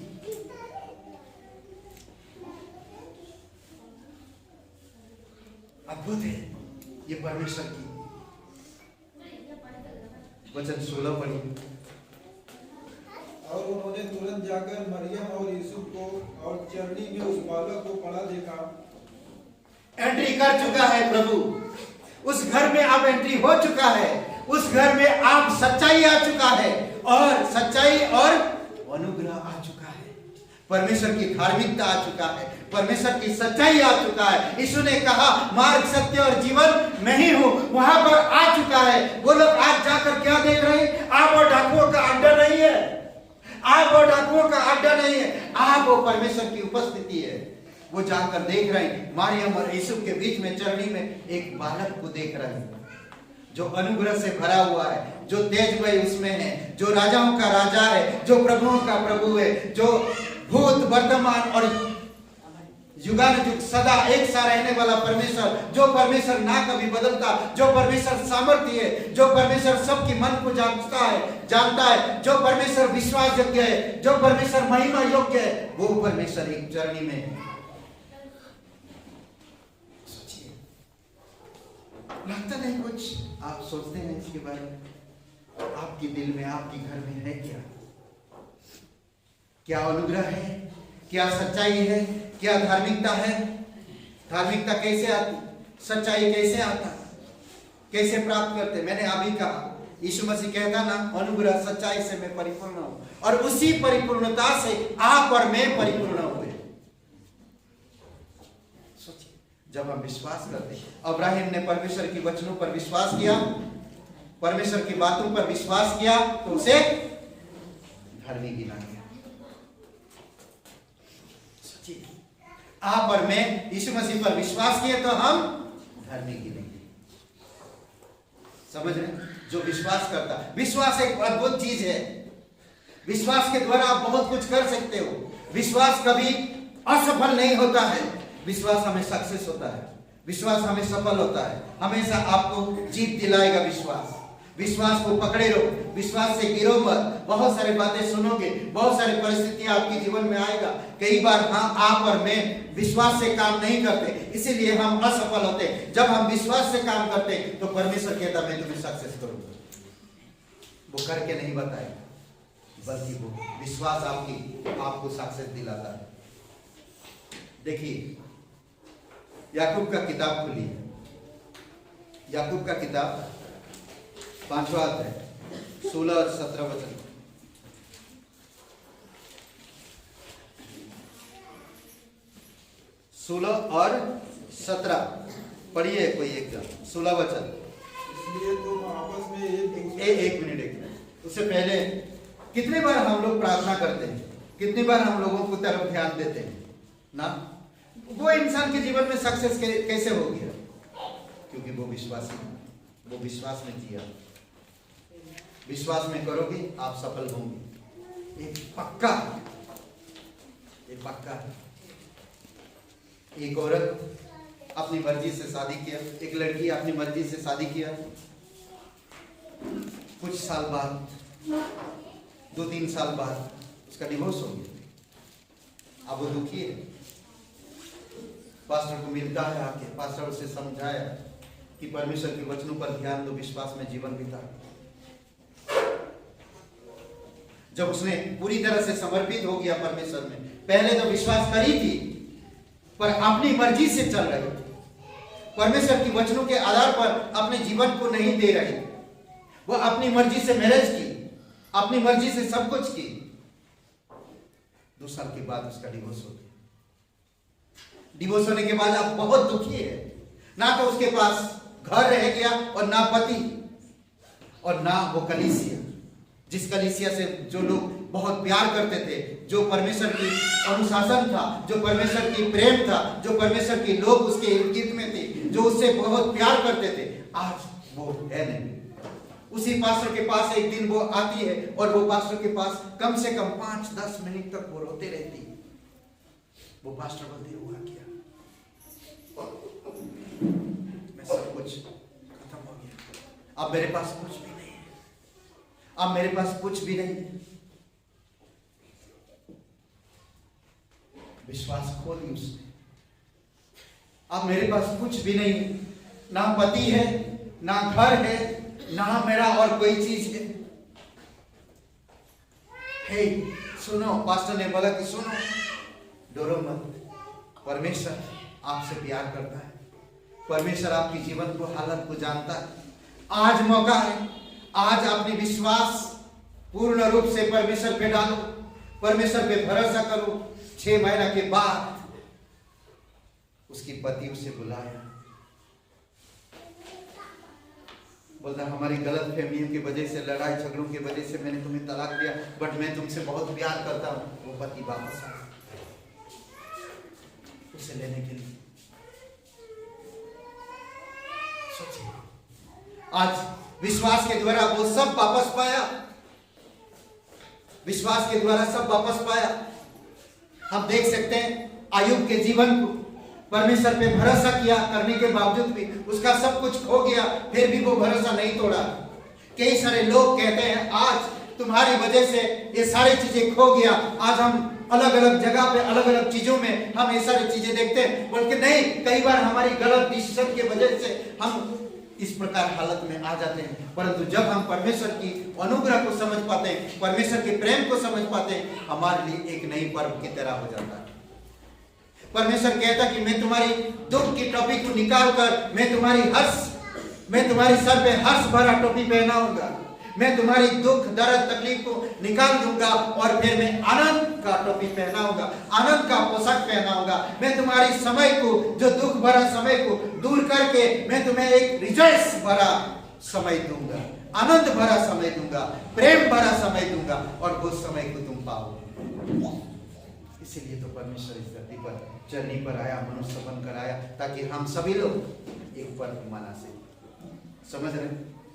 अद्भुत है ये परमेश्वर की। वचन 16 पढ़िए। और उन्होंने तुरंत जाकर मरियम और यूसुफ को और चरनी में उस बालक को पड़ा देखा। एंट्री कर चुका है प्रभु, उस घर में अब एंट्री हो चुका है, उस घर में आप सच्चाई आ चुका है और सच्चाई और अनुग्रह आ चुका है, परमेश्वर की धार्मिकता आ चुका है, परमेश्वर की सच्चाई आ चुका है। यीशु ने कहा मार्ग, सत्य और जीवन मैं ही हूं, वहां पर आ चुका है। वो लोग आज जाकर क्या देख रहे हैं? आप और डाकुओं का अड्डा नहीं है, आप और डाकुओं का अड्डा नहीं है, आप वो परमेश्वर की उपस्थिति है। वो जाकर देख रहे हैं मरियम और यूसुफ के बीच में चरनी में एक बालक को देख रहे हैं जो अनुग्रह से भरा हुआ है, जो तेजमय उसमें है, जो राजाओं का राजा है, जो प्रभुओं का प्रभु है, जो भूत वर्तमान और युगानुयुग सदा एक सा रहने वाला परमेश्वर, जो परमेश्वर ना कभी बदलता, जो परमेश्वर सामर्थ्य है, जो परमेश्वर सबकी मन को जानता है, जो परमेश्वर विश्वास योग्य है, जो परमेश्वर महिमा योग्य है, वो परमेश्वर एक चरनी में है। सोचिए, लगता नहीं कुछ आप सोचते हैं इसके बारे में? आपके दिल में, आपके घर में है क्या अनुग्रह है, क्या सच्चाई है, क्या धार्मिकता है? धार्मिकता कैसे आती, सच्चाई कैसे आता, कैसे प्राप्त करते? मैंने अभी कहा यीशु मसीह कहता ना, अनुग्रह सच्चाई से मैं परिपूर्ण हूं और उसी परिपूर्णता से आप और मैं परिपूर्ण हुए। सोचिए, जब हम विश्वास करते, अब्राहिम ने परमेश्वर की वचनों पर विश्वास किया, परमेश्वर की बातों पर विश्वास किया तो उसे धर्मी गिना गया। आप और मैं यीशु मसीह पर विश्वास किए तो हम धर्मी गिनेंगे। समझ रहे? जो विश्वास करता, विश्वास एक अद्भुत चीज है। विश्वास के द्वारा आप बहुत कुछ कर सकते हो। विश्वास कभी असफल नहीं होता है, विश्वास हमें सक्सेस होता है, विश्वास हमें सफल होता है, हमेशा आपको जीत दिलाएगा। विश्वास को पकड़े रहो, विश्वास से गिरो मत। बहुत सारी बातें सुनोगे, बहुत सारी परिस्थितियां आपके जीवन में आएगा। कई बार आप और मैं विश्वास से काम नहीं करते, इसीलिए हम असफल होते। जब हम विश्वास से काम करते तो परमेश्वर कहता मैं तुम्हें सक्सेस करूंगा। वो करके नहीं बताएगा, बल्कि वो विश्वास आपको सक्सेस दिलाता है। देखिए याकूब का किताब खुलिए, याकूब का किताब 5वां अध्याय 16 और 17 वचन। 16 और 17 पढ़िए कोई एकदम 16 वचन। इसलिए तुम आपस में एक मिनट उससे पहले कितने बार हम लोग प्रार्थना करते हैं, कितनी बार हम लोगों को तरफ ध्यान देते हैं ना, वो इंसान के जीवन में सक्सेस कैसे हो गया? क्योंकि वो विश्वास में जिया। विश्वास में करोगे आप सफल होंगे। एक पक्का एक औरत अपनी मर्जी से शादी किया, एक लड़की अपनी मर्जी से शादी किया, कुछ साल बाद 2-3 साल बाद उसका डिवोर्स हो गया। अब वो दुखी है। पास्टर को मिलता है आके, पास्टर उसे समझाया कि परमेश्वर के वचनों पर ध्यान दो, विश्वास में जीवन बिता। जब उसने पूरी तरह से समर्पित हो गया परमेश्वर में, पहले तो विश्वास करी थी पर अपनी मर्जी से चल रही थी, परमेश्वर की वचनों के आधार पर अपने जीवन को नहीं दे रही। वो अपनी मर्जी से मैरिज की, अपनी मर्जी से सब कुछ की। 2 साल के बाद उसका डिवोर्स हो गया। डिवोर्स होने के बाद अब बहुत दुखी है। ना तो उसके पास घर रह गया और ना पति और ना वो कलीसिया, जिस कलीसिया से जो लोग बहुत प्यार करते थे, जो परमेश्वर की अनुशासन था, जो परमेश्वर की प्रेम था, जो परमेश्वर के लोग उसके इर्द गिर्द में थे, जो उससे बहुत प्यार करते थे, आज वो है नहीं। उसी पास्टर के पास एक दिन वो आती है और वो पास्टर के पास कम से कम 5-10 मिनट तक वो रोते रहती। वो पास्टर बोलते हुआ क्या, मैं सब कुछ खत्म हो गया, अब मेरे पास कुछ भी नहीं है, अब मेरे पास कुछ भी नहीं है। विश्वास खो दी उसने। अब मेरे पास कुछ भी नहीं है, ना पति है, ना घर है, ना मेरा और कोई चीज है। हे सुनो, पास्टर ने बोला कि सुनो, डरो मत, परमेश्वर आपसे प्यार करता है, परमेश्वर आपकी जीवन को हालत को जानता है। आज मौका है, आज अपनी विश्वास पूर्ण रूप से परमेश्वर पे डालो, परमेश्वर पे भरोसा करो। 6 महीना के बाद उसकी पति उसे बुलाया, बोलता हमारी गलत फहमियों की वजह से, लड़ाई झगड़ों की वजह से मैंने तुम्हें तलाक दिया, बट मैं तुमसे बहुत प्यार करता हूं। वो पति वापस आया उसे लेने के लिए। सोचिए, आज विश्वास के द्वारा वो सब वापस पाया, विश्वास के द्वारा सब वापस पाया। हम देख सकते हैं आयुब के जीवन को, परमेश्वर पे भरोसा किया करने के बावजूद भी उसका सब कुछ खो गया, फिर भी वो भरोसा नहीं तोड़ा। कई सारे लोग कहते हैं आज तुम्हारी वजह से ये सारी चीजें खो गया। आज हम अलग अलग जगह पे अलग अलग चीजों में हम ये सारी चीजें देखते हैं, बल्कि नहीं, कई बार हमारी गलत डिसीजन की वजह से हम इस प्रकार हालत में आ जाते हैं। परंतु जब हम परमेश्वर की अनुग्रह को समझ पाते हैं, परमेश्वर के प्रेम को समझ पाते हैं, हमारे लिए एक नई पर्व की तरह हो जाता है। परमेश्वर कहता कि मैं तुम्हारी दुख की टोपी को निकाल कर मैं तुम्हारी सर पे हर्ष भरा टोपी पहनाऊंगा, मैं तुम्हारी दुख दर्द तकलीफ को निकाल दूंगा और फिर मैं आनंद का टोपी पहनाऊंगा, आनंद का पोशाक पहनाऊंगा। मैं तुम्हारी समय को, जो दुख भरा समय को दूर करके मैं तुम्हें एक रिजॉइस भरा समय दूंगा, आनंद भरा समय दूंगा, प्रेम भरा समय दूंगा और उस समय को तुम पाओगे। इसीलिए तो परमेश्वर इस धरती पर चरनी पर आया, मनुष्य बनकर आया, ताकि हम सभी लोग एक पर्व मना सकें। समझ रहे?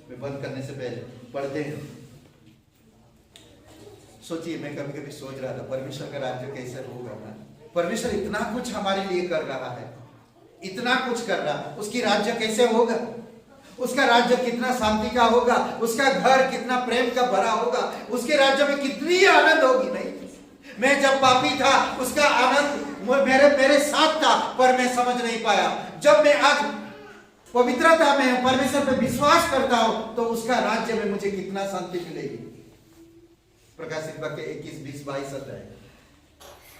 मैं बंद करने से पहले पढ़ते हैं। सोचिए, मैं कभी कभी सोच रहा था परमेश्वर का राज्य कैसे होगा ना। परमेश्वर इतना कुछ हमारे लिए कर रहा है, इतना कुछ कर रहा, उसकी राज्य कैसे होगा? उसका राज्य कितना शांति का होगा, उसका घर कितना प्रेम का भरा होगा, उसके राज्य में कितनी आनंद होगी। नहीं, मैं जब पापी था उसका आनंद मेरे साथ था, पर मैं समझ नहीं पाया। जब मैं आज पवित्रता में परमेश्वर पे विश्वास करता हूं तो उसका राज्य में मुझे कितना शांति मिलेगी। प्रकाशित वाक्य 21-20-22 अध्याय,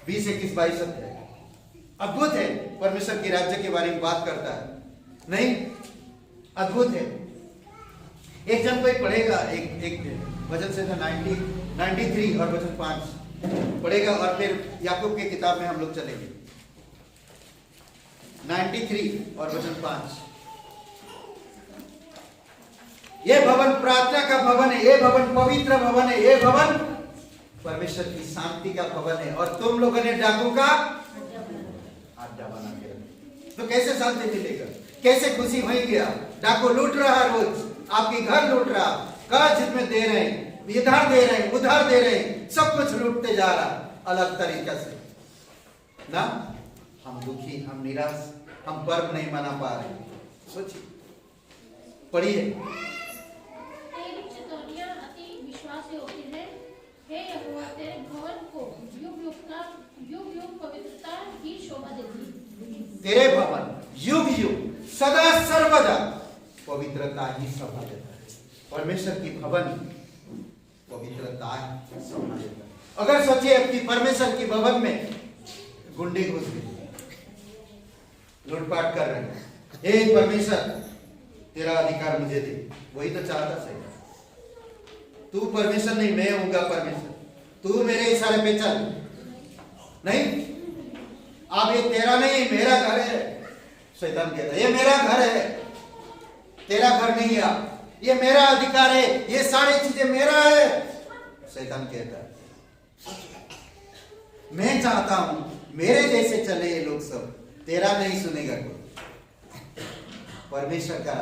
20-21-22 अध्याय अद्भुत है। परमेश्वर के राज्य के बारे में बात करता है, नहीं अद्भुत है। एक जन कोई पढ़ेगा, एक वचन से 93 और वचन 5 पढ़ेगा और फिर याकूब की किताब में हम लोग चलेंगे। 93 और वचन 5। ये भवन प्रार्थना का भवन है, ये भवन पवित्र भवन है, ये भवन परमेश्वर की शांति का भवन है, और तुम लोगों ने डाकू का अड्डा बना के रखा। तो कैसे शांति मिलेगा, कैसे खुशी होगी? डाकू लूट रहा, रोज आपकी घर लूट रहा, कर्ज में दे रहे हैं, इधर दे रहे हैं, उधर दे रहे हैं, सब कुछ लूटते जा रहा अलग तरीका से ना। हम दुखी, हम निराश, हम पर्व नहीं मना पा रहे। सोचिए, पढ़िए। तेरी चितौनियां अति विश्वास योग्य है। हे यहोवा, तेरे भवन को युग युग पवित्रता की शोभा देती। तेरे भवन युग युग सदा सर्वदा पवित्रता ही शोभा देता है। परमेश्वर की भवन पवित्रता ही शोभा देता है। अगर सोचिए कि परमेश्वर की भवन में गुंडे घुस गए, लूटपाट कर रहे हैं, हे परमेश्वर तेरा अधिकार मुझे दे, वही तो चाहता सही। तू परमेश्वर नहीं, मैं हूंगा परमेश्वर, तू मेरे इशारे पे चल। नहीं, अब ये तेरा नहीं, मेरा घर है। शैतान कहता है ये मेरा घर है, तेरा घर नहीं है, ये मेरा अधिकार है, ये सारी चीजें मेरा है। शैतान कहता है मैं चाहता हूं मेरे जैसे चले ये लोग सब, तेरा नहीं सुनेगा कोई। परमेश्वर का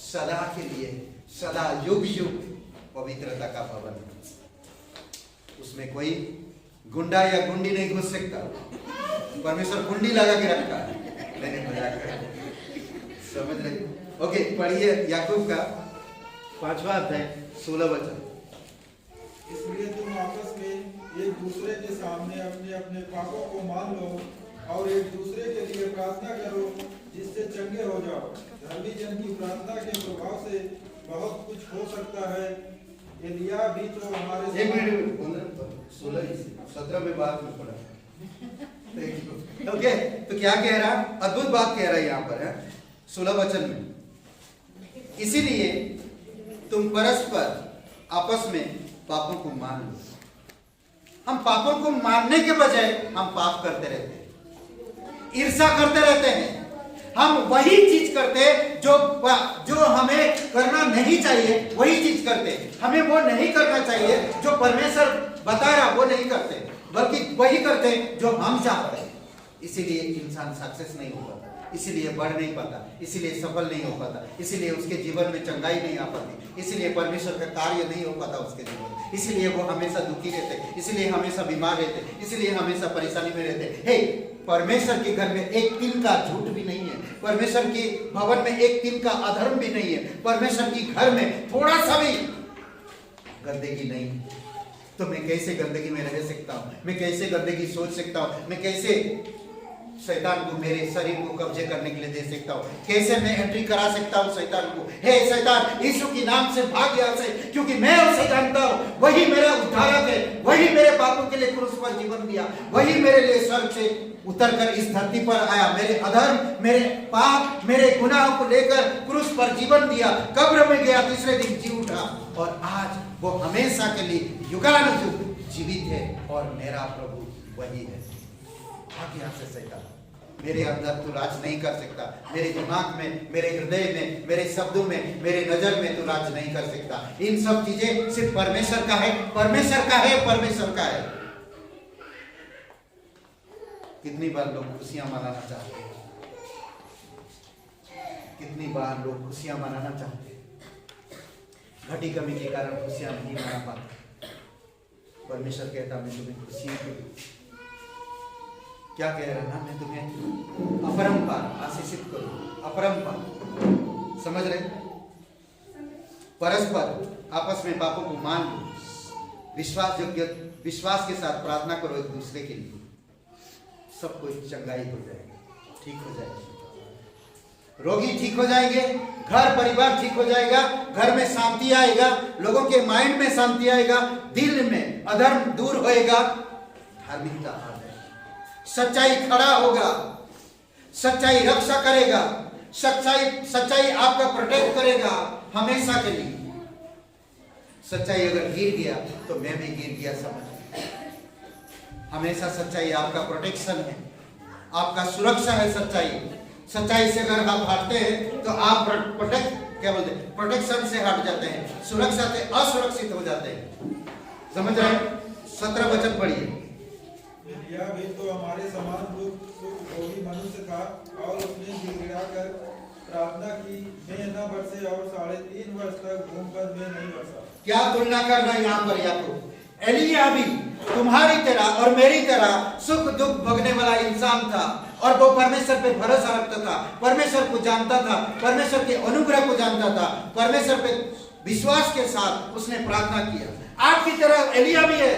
सदा के लिए, सदा युग युग पवित्रता का भवन है, उसमें कोई गुंडा या गुंडी नहीं घुस सकता। परमेश्वर कुंडी लगा के रखा है, मैंने मजाक कर, समझ रहे? ओके, पढ़िए याकूब का 5वां अध्याय 16 वचन। इसलिए तुम आपस में एक दूसरे के सामने अपने अपने पापों को मान लो और एक दूसरे के लिए प्रार्थना करो, जिससे चंगे हो जाओ। धर्मी जन की प्रार्थना के प्रभाव से बहुत कुछ हो सकता है। एलिया भी तो हमारे एक मिनट 16-17 में बात में पढ़ा। ओके, तो क्या कह रहा? अद्भुत बात कह रहा है यहाँ पर है 16 वचन में। इसीलिए तुम परस्पर आपस में पापों को मान लो। हम पापों को मानने के बजाय हम पाप करते रहते हैं, ईर्ष्या करते रहते हैं। हम वही चीज करते हैं जो हमें करना नहीं चाहिए, वही चीज करते हैं। हमें वो नहीं करना चाहिए जो परमेश्वर बता रहा, वो नहीं करते, बल्कि वही करते हैं जो हम चाहते हैं। इसीलिए इंसान सक्सेस नहीं हो पाता, इसीलिए बढ़ नहीं पाता, इसीलिए सफल नहीं हो पाता, इसीलिए उसके जीवन में चंगाई नहीं आ पाती, इसीलिए परमेश्वर का कार्य नहीं हो पाता उसके जीवन में, इसीलिए वो हमेशा दुखी रहते, इसीलिए हमेशा बीमार रहते, इसीलिए हमेशा परेशानी में रहते। हे, परमेश्वर के घर में एक दिन का झूठ भी नहीं है, परमेश्वर के भवन में एक दिन का अधर्म भी नहीं है, परमेश्वर के घर में थोड़ा सा भी गंदगी नहीं है। तो मैं कैसे गंदगी में रह सकता हूँ? मैं कैसे गंदगी सोच सकता हूँ? मैं कैसे शैतान को मेरे शरीर को कब्जे करने के लिए दे सकता हूँ? कैसे मैं एंट्री करा सकता हूँ शैतान को? हे शैतान, यीशु के नाम से भाग यहाँ से, क्योंकि मैं उसे जानता हूँ, वही मेरा उद्धारक है, वही मेरे पापों के लिए क्रूस पर जीवन दिया, वही मेरे लिए स्वर्ग से उतरकर इस धरती पर आया, मेरे अधर्म, मेरे पाप, मेरे गुनाहों को लेकर क्रूस पर जीवन दिया, कब्र में गया, तीसरे दिन जी उठा, और आज वो हमेशा के लिए युगानुयुग जीवित है, और मेरा प्रभु वही है। भाग यहाँ से शैतान, मेरे अंदर तू राज नहीं कर सकता, मेरे दिमाग में, मेरे हृदय में, मेरे शब्दों में, मेरे नजर में तू राज नहीं कर सकता। इन सब चीजें सिर्फ परमेश्वर का है, परमेश्वर का है, परमेश्वर का है। कितनी बार लोग खुशियां मनाना चाहते हैं, कितनी बार लोग खुशियां मनाना चाहते हैं, घटी कमी के कारण खुशियां नहीं मना पाते। परमेश्वर कहता मैं तुम्हें खुशियां दूं। क्या कह रहा ना, मैं तुम्हें अपरंपार आशीषित करूं, अपरंपार। समझ रहे? परस्पर आपस में पापों को मान लो, विश्वास के साथ प्रार्थना करो एक दूसरे के लिए, सब कुछ चंगाई हो जाएगी, ठीक हो जाएगी। रोगी ठीक हो जाएंगे, घर परिवार ठीक हो जाएगा, घर में शांति आएगा, लोगों के माइंड में शांति आएगा, दिल में अधर्म दूर होएगा, धार्मिकता आ जाएगी, सच्चाई खड़ा होगा, सच्चाई रक्षा करेगा, सच्चाई आपका प्रोटेक्ट करेगा हमेशा के लिए। सच्चाई अगर गिर गया तो मैं भी गिर गया समझ। हमेशा सच्चाई आपका प्रोटेक्शन है, आपका सुरक्षा है। सच्चाई से अगर आप हटते हैं तो आप प्रोटेक्शन से हट जाते हैं, सुरक्षा से असुरक्षित हो जाते हैं। समझ रहे हैं? 17 वचन पढ़िए। यह भी तो हमारे समान भोगी मनुष्य था और उसने गिड़गिड़ाकर प्रार्थना की, मैं न बरसे, और 3.5 वर्ष तक घूमकर मैं नहीं बरसा। क्या तुलना कर रहा है यहाँ पर याकूब? एलिया भी तुम्हारी तरह और मेरी तरह सुख दुख भोगने वाला इंसान था, और वो परमेश्वर पे भरोसा रखता था, परमेश्वर को जानता था, परमेश्वर के अनुग्रह को जानता था, परमेश्वर पे विश्वास के साथ उसने प्रार्थना किया। आपकी तरह एलिया भी है,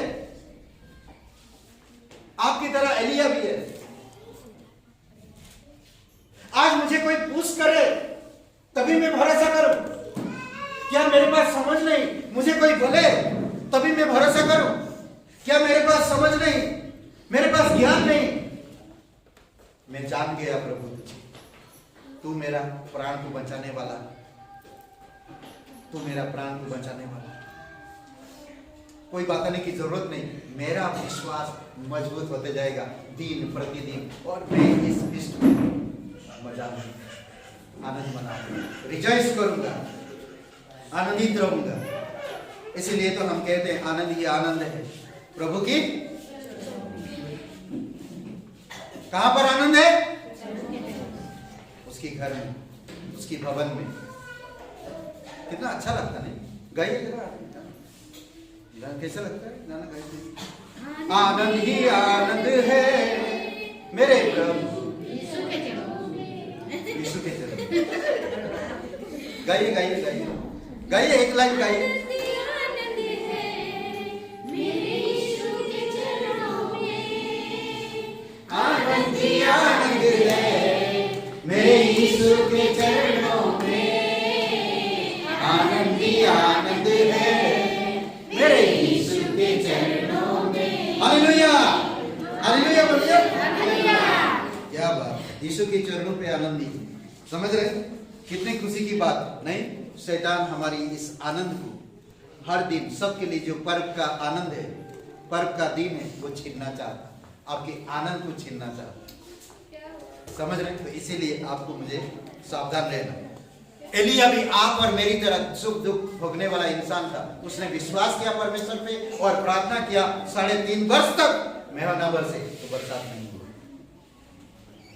आपकी तरह एलिया भी है। आज मुझे कोई पूछ करे तभी मैं भरोसा करूं, क्या मेरे पास समझ नहीं? मुझे कोई बोले तभी मैं भरोसा करूं, क्या मेरे पास समझ नहीं, मेरे पास ज्ञान नहीं? मैं जान गया प्रभु तू मेरा प्राण को बचाने वाला, तू मेरा प्राण को बचाने वाला। कोई बताने की जरूरत नहीं, मेरा विश्वास मजबूत होते जाएगा दिन प्रतिदिन, और मैं इस विश्व में मजा आनंद मनाऊंगा, रिजॉइस करूंगा, आनंदित रहूंगा। इसीलिए तो हम कहते हैं आनंद ही आनंद है प्रभु की। कहां पर आनंद है? उसके घर में, उसकी भवन में। कितना अच्छा लगता नहीं? गाइए जरा, कैसा लगता है गाना? गाइए। आनंद ही आनंद है मेरे प्रभु यीशु के चरण। गाइए गाइए गाइए गाइए, एक लाइन गाइए। आनंद ही आनंद है मेरे यीशु के चरणों में, आनंद ही आनंद है मेरे यीशु के चरणों में। हालेलुया, हालेलुया बोलिए, क्या बात। यीशु के चरणों पे आनंदी। समझ रहे? कितनी खुशी की बात नहीं? शैतान हमारी इस आनंद को हर दिन सबके लिए जो पर्व का आनंद है, पर्व का दिन है, वो छीनना चाहता, आपके आनंद को छीनना चाहता। समझ रहे? तो इसीलिए आपको मुझे सावधान रहना। एलिया भी आप और मेरी तरह सुख दुख भोगने वाला इंसान था। उसने विश्वास किया परमेश्वर पे और प्रार्थना किया, 3.5 वर्ष तक मेरा न बरसे तो बरसात नहीं हुआ।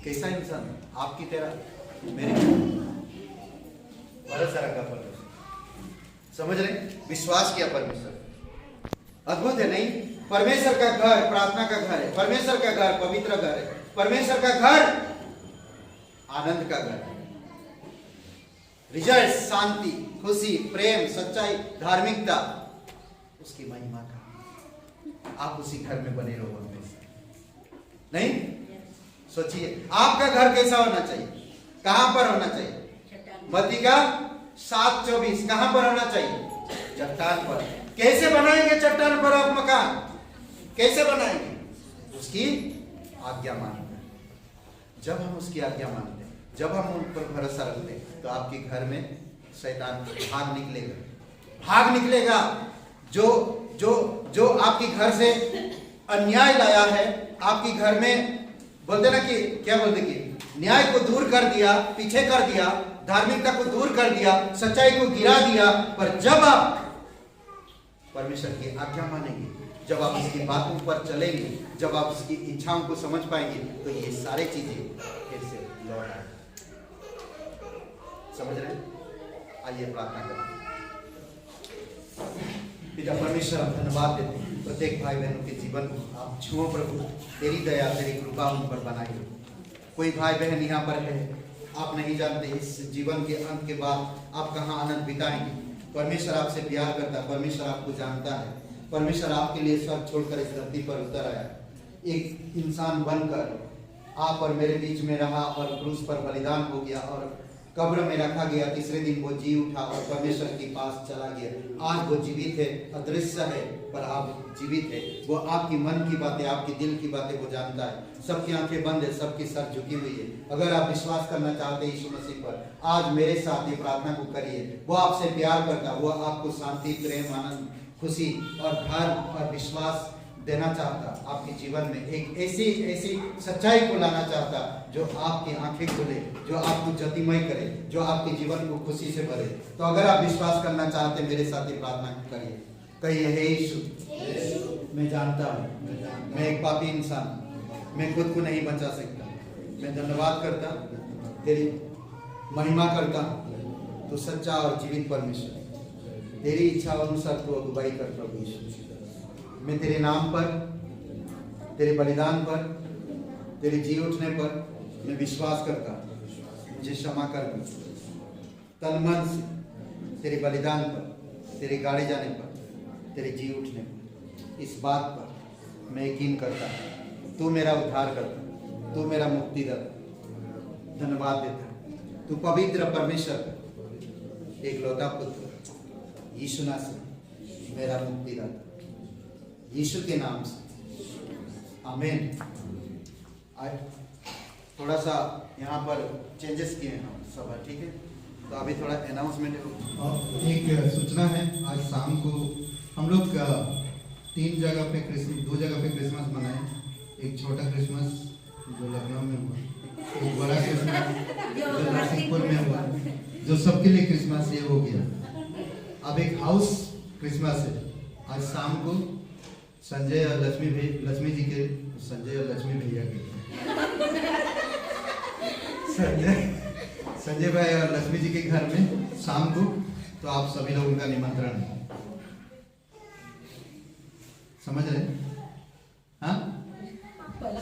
कैसा इंसान? आपकी तरह मेरी भरोसा रखा परमेश्वर। समझ रहे? विश्वास किया परमेश्वर। अद्भुत है नहीं? परमेश्वर का घर प्रार्थना का घर है, परमेश्वर का घर पवित्र घर है, परमेश्वर का घर आनंद का घर है। रिजॉइस, शांति, खुशी, प्रेम, सच्चाई, धार्मिकता, उसकी महिमा का। आप उसी घर में बने रहो हमेशा। नहीं? सोचिए आपका घर कैसा होना चाहिए, कहां पर होना चाहिए? मत्ती का 7:24 कहां पर होना चाहिए? चट्टान पर। कैसे बनाएंगे चट्टान पर आप मकान? कैसे बनाएंगे? उसकी आज्ञा मानकर। जब हम उसकी आज्ञा मानते हैं, जब हम उन पर भरोसा रखते हैं, तो आपके घर में शैतान भाग निकलेगा। जो आपके घर से अन्याय लाया है, आपके घर में बोलते ना कि क्या बोलते कि न्याय को दूर कर दिया, पीछे कर दिया, धार्मिकता को दूर कर दिया, सच्चाई को गिरा दिया। पर जब आप परमेश्वर की आज्ञा मानेंगे, जब आप उसकी बातों पर चलेंगे, जब आप उसकी इच्छाओं को समझ पाएंगे, तो ये सारी चीजें फिर से लौट आएंगी। समझ रहे हैं? आइए प्रार्थना करें। पिता परमेश्वर, आप धन्यवाद देते हैं प्रत्येक भाई बहनों के जीवन को आप छुओ प्रभु, तेरी दया तेरी कृपा उन पर बनाई हो। कोई भाई बहन यहाँ पर है, आप नहीं जानते इस जीवन के अंत के बाद आप कहाँ आनंद बिताएंगे। परमेश्वर आपसे प्यार करता है, परमेश्वर आपको जानता है, परमेश्वर आपके लिए स्वर्ग छोड़कर इस धरती पर उतर आया, एक इंसान बनकर आप और मेरे बीच में रहा और क्रूस पर बलिदान हो गया और कब्र में रखा गया। तीसरे दिन वो जी उठा और परमेश्वर के पास चला गया। आज वो जीवित है, अदृश्य है, पर आप जीवित है। वो आपकी मन की बातें, आपकी दिल की बातें वो जानता है। सबकी आंखें बंद है, सबकी सर झुकी हुई है। अगर आप विश्वास करना चाहते हैं यीशु मसीह पर, आज मेरे साथ ये प्रार्थना को करिए। वो आपसे प्यार करता, वो आपको शांति, प्रेम, आनंद, खुशी और धर्म और विश्वास देना चाहता, आपके जीवन में एक ऐसी सच्चाई को लाना चाहता जो आपकी आंखें खोले, जो आपको ज्योतिमय करे, जो आपके जीवन को खुशी से भरे। तो अगर आप विश्वास करना चाहते, मेरे साथ ही प्रार्थना करिए। कहिए, हे यीशु, मैं जानता हूँ मैं एक पापी इंसान, मैं खुद को नहीं बचा सकता। मैं धन्यवाद करता, तेरी महिमा करता, तो सच्चा और जीवित परमेश्वर, तेरी इच्छा अनुसार तो अगुवाई कर प्रभु यीशु। मैं तेरे नाम पर, तेरे बलिदान पर, तेरे जी उठने पर मैं विश्वास करता, मुझे क्षमा कर दो। तन मन से तेरे बलिदान पर, तेरे गाड़े जाने पर, तेरे जी उठने पर, इस बात पर मैं यकीन करता, तू मेरा उद्धार करता, तू मेरा मुक्तिदाता। धन्यवाद देता, तू पवित्र परमेश्वर, एक लौता पुत्र यीशु नासरी मेरा मुक्तिदाता, यीशु के नाम से आमीन। आज थोड़ा सा यहाँ पर चेंजेस किए हैं हम सब, ठीक है? तो अभी थोड़ा अनाउंसमेंट है। और एक सूचना है, आज शाम को हम लोग 3 जगह पे दो जगह पे क्रिसमस मनाए। एक छोटा क्रिसमस जो लखनऊ में हुआ, एक बड़ा क्रिसमस जो नरसिंहपुर में हुआ, जो सबके लिए क्रिसमस ये हो गया। अब एक हाउस क्रिसमस है आज शाम को, संजय और लक्ष्मी जी के, संजय और लक्ष्मी भैया के, संजय भाई और लक्ष्मी जी के घर में शाम को। तो आप सभी लोगों का निमंत्रण है, समझ रहे? हाँ,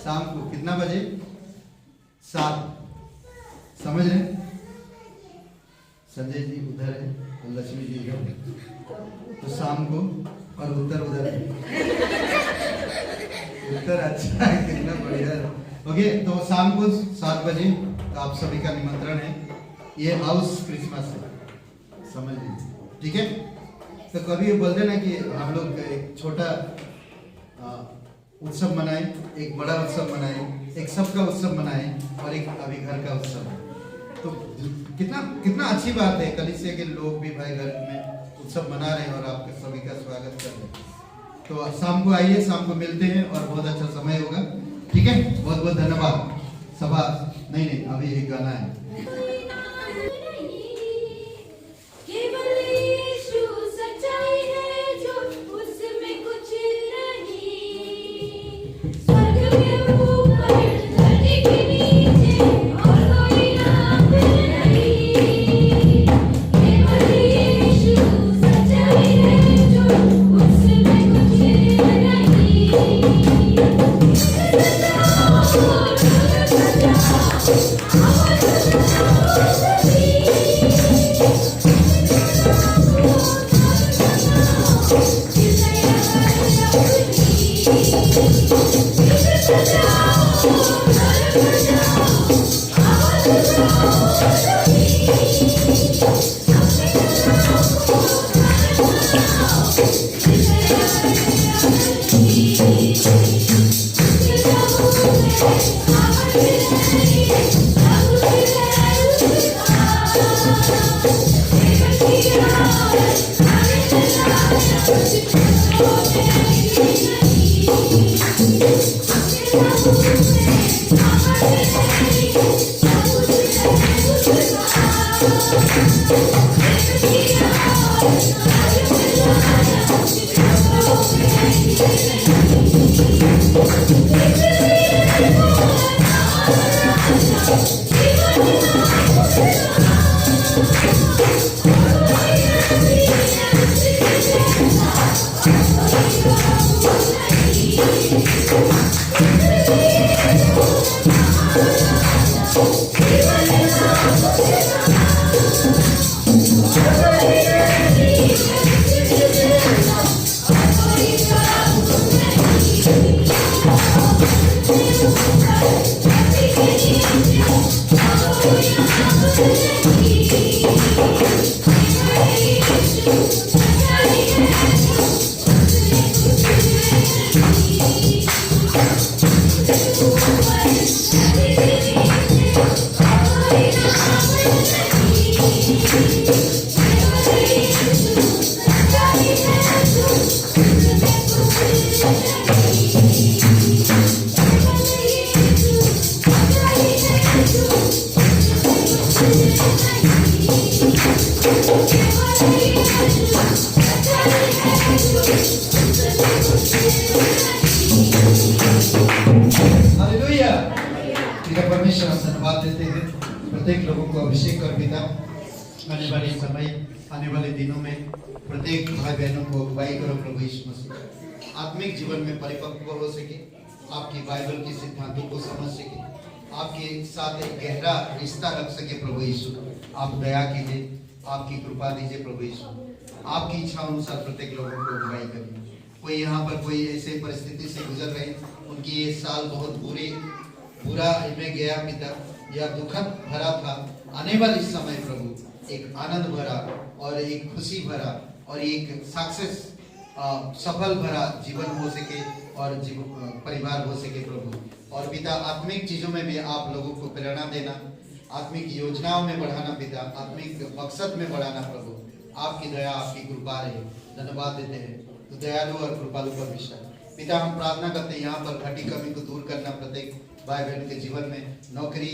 शाम को कितना बजे? 7। समझ रहे? संजय जी उधर है और लक्ष्मी जी इधर, तो शाम को, और उत्तर उधर है। उत्तर अच्छा है, कितना बढ़िया है। ओके, तो शाम को 7 बजे तो आप सभी का निमंत्रण है। ये हाउस क्रिसमस है, समझ लीजिए, ठीक है? तो कभी बोलते ना कि हम लोग एक छोटा उत्सव मनाएं, एक बड़ा उत्सव मनाएं, एक सबका उत्सव मनाएं और एक अभी घर का उत्सव। तो कितना अच्छी बात है, कलीसिया के लोग भी भाई घर में उत्सव मना रहे हैं और आपके सभी का स्वागत कर रहे हैं। तो शाम को आइए, शाम को मिलते हैं और बहुत अच्छा समय होगा, ठीक है? बहुत बहुत धन्यवाद। सभा नहीं, अभी एक गाना है। I hallelujah. पिता परमेश्वर, हम धन्यवाद देते हैं प्रत्येक लोगों को अभिषेक कर पिता, आने वाले समय, आने वाले दिनों में प्रत्येक भाई बहनों को अगुवाई करो प्रभु यीशु मसीह, आत्मिक जीवन में परिपक्व हो सके, आपकी बाइबल के सिद्धांतों को समझ सके, आपके साथ एक गहरा रिश्ता रख सके प्रभु यीशु। आप दया कीजिए, आपकी कृपा दीजिए प्रभु यीशु, आपकी इच्छा अनुसार प्रत्येक लोगों को अगुवाई करिए। कोई यहाँ पर कोई ऐसे परिस्थिति से गुजर रहे, उनकी ये साल बहुत बुरा में गया पिता, या दुखद भरा था, आने वाले समय प्रभु एक आनंद भरा और एक खुशी भरा और एक सक्सेस सफल भरा जीवन हो सके और परिवार हो सके प्रभु। और पिता आत्मिक चीजों में भी आप लोगों को प्रेरणा देना, आत्मिक योजनाओं में बढ़ाना पिता, आत्मिक मकसद में बढ़ाना प्रभु। आपकी दया, आपकी कृपा रहे, धन्यवाद देते हैं तो दयालु और कृपालु परमेश्वर। पिता हम प्रार्थना करते हैं यहाँ पर घटी कमी को दूर करना, प्रत्येक भाई बहन के जीवन में नौकरी,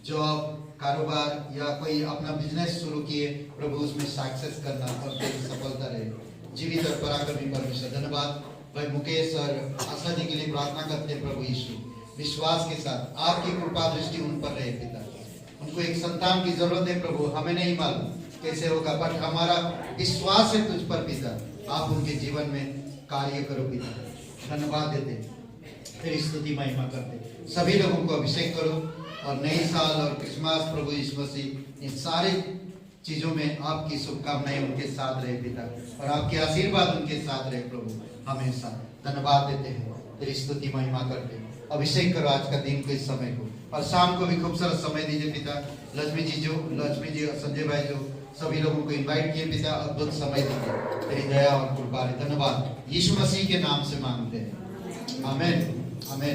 जॉब, कारोबार या कोई अपना बिजनेस शुरू किए प्रभु, उसमें सक्सेस करना और तेरी सफलता रहे। जीवित और पराक्रमी परमेश्वर धन्यवाद। भाई मुकेश और आशा जी के लिए प्रार्थना करते हैं प्रभु यीशु, विश्वास के साथ आपकी कृपा दृष्टि उन पर रहे पिता। उनको एक संतान की जरूरत है प्रभु, हमें नहीं मालूम कैसे होगा, बट हमारा विश्वास है तुझ पर पिता, आप उनके जीवन में कार्य करो पिता। धन्यवाद देते, फिर स्तुति महिमा करते, सभी लोगों को अभिषेक करो और नई साल और क्रिसमस प्रभु यीशु मसीह, इन सारे चीजों में आपकी शुभकामनाएं उनके साथ रहे पिता, और आपके आशीर्वाद उनके साथ रहे प्रभु हमेशा। धन्यवाद देते हैं, तेरी स्तुति महिमा करते हैं। अभिषेक करो आज का दिन को, इस समय को, और शाम को भी खूबसूरत समय दीजिए पिता। लक्ष्मी जी, संजय भाई जो सभी लोगों को इनवाइट किए पिता, अद्भुत समय दीजिए, तेरी दया और कृपा। धन्यवाद, यीशु मसीह के नाम से मांगते हैं, आमीन आमीन।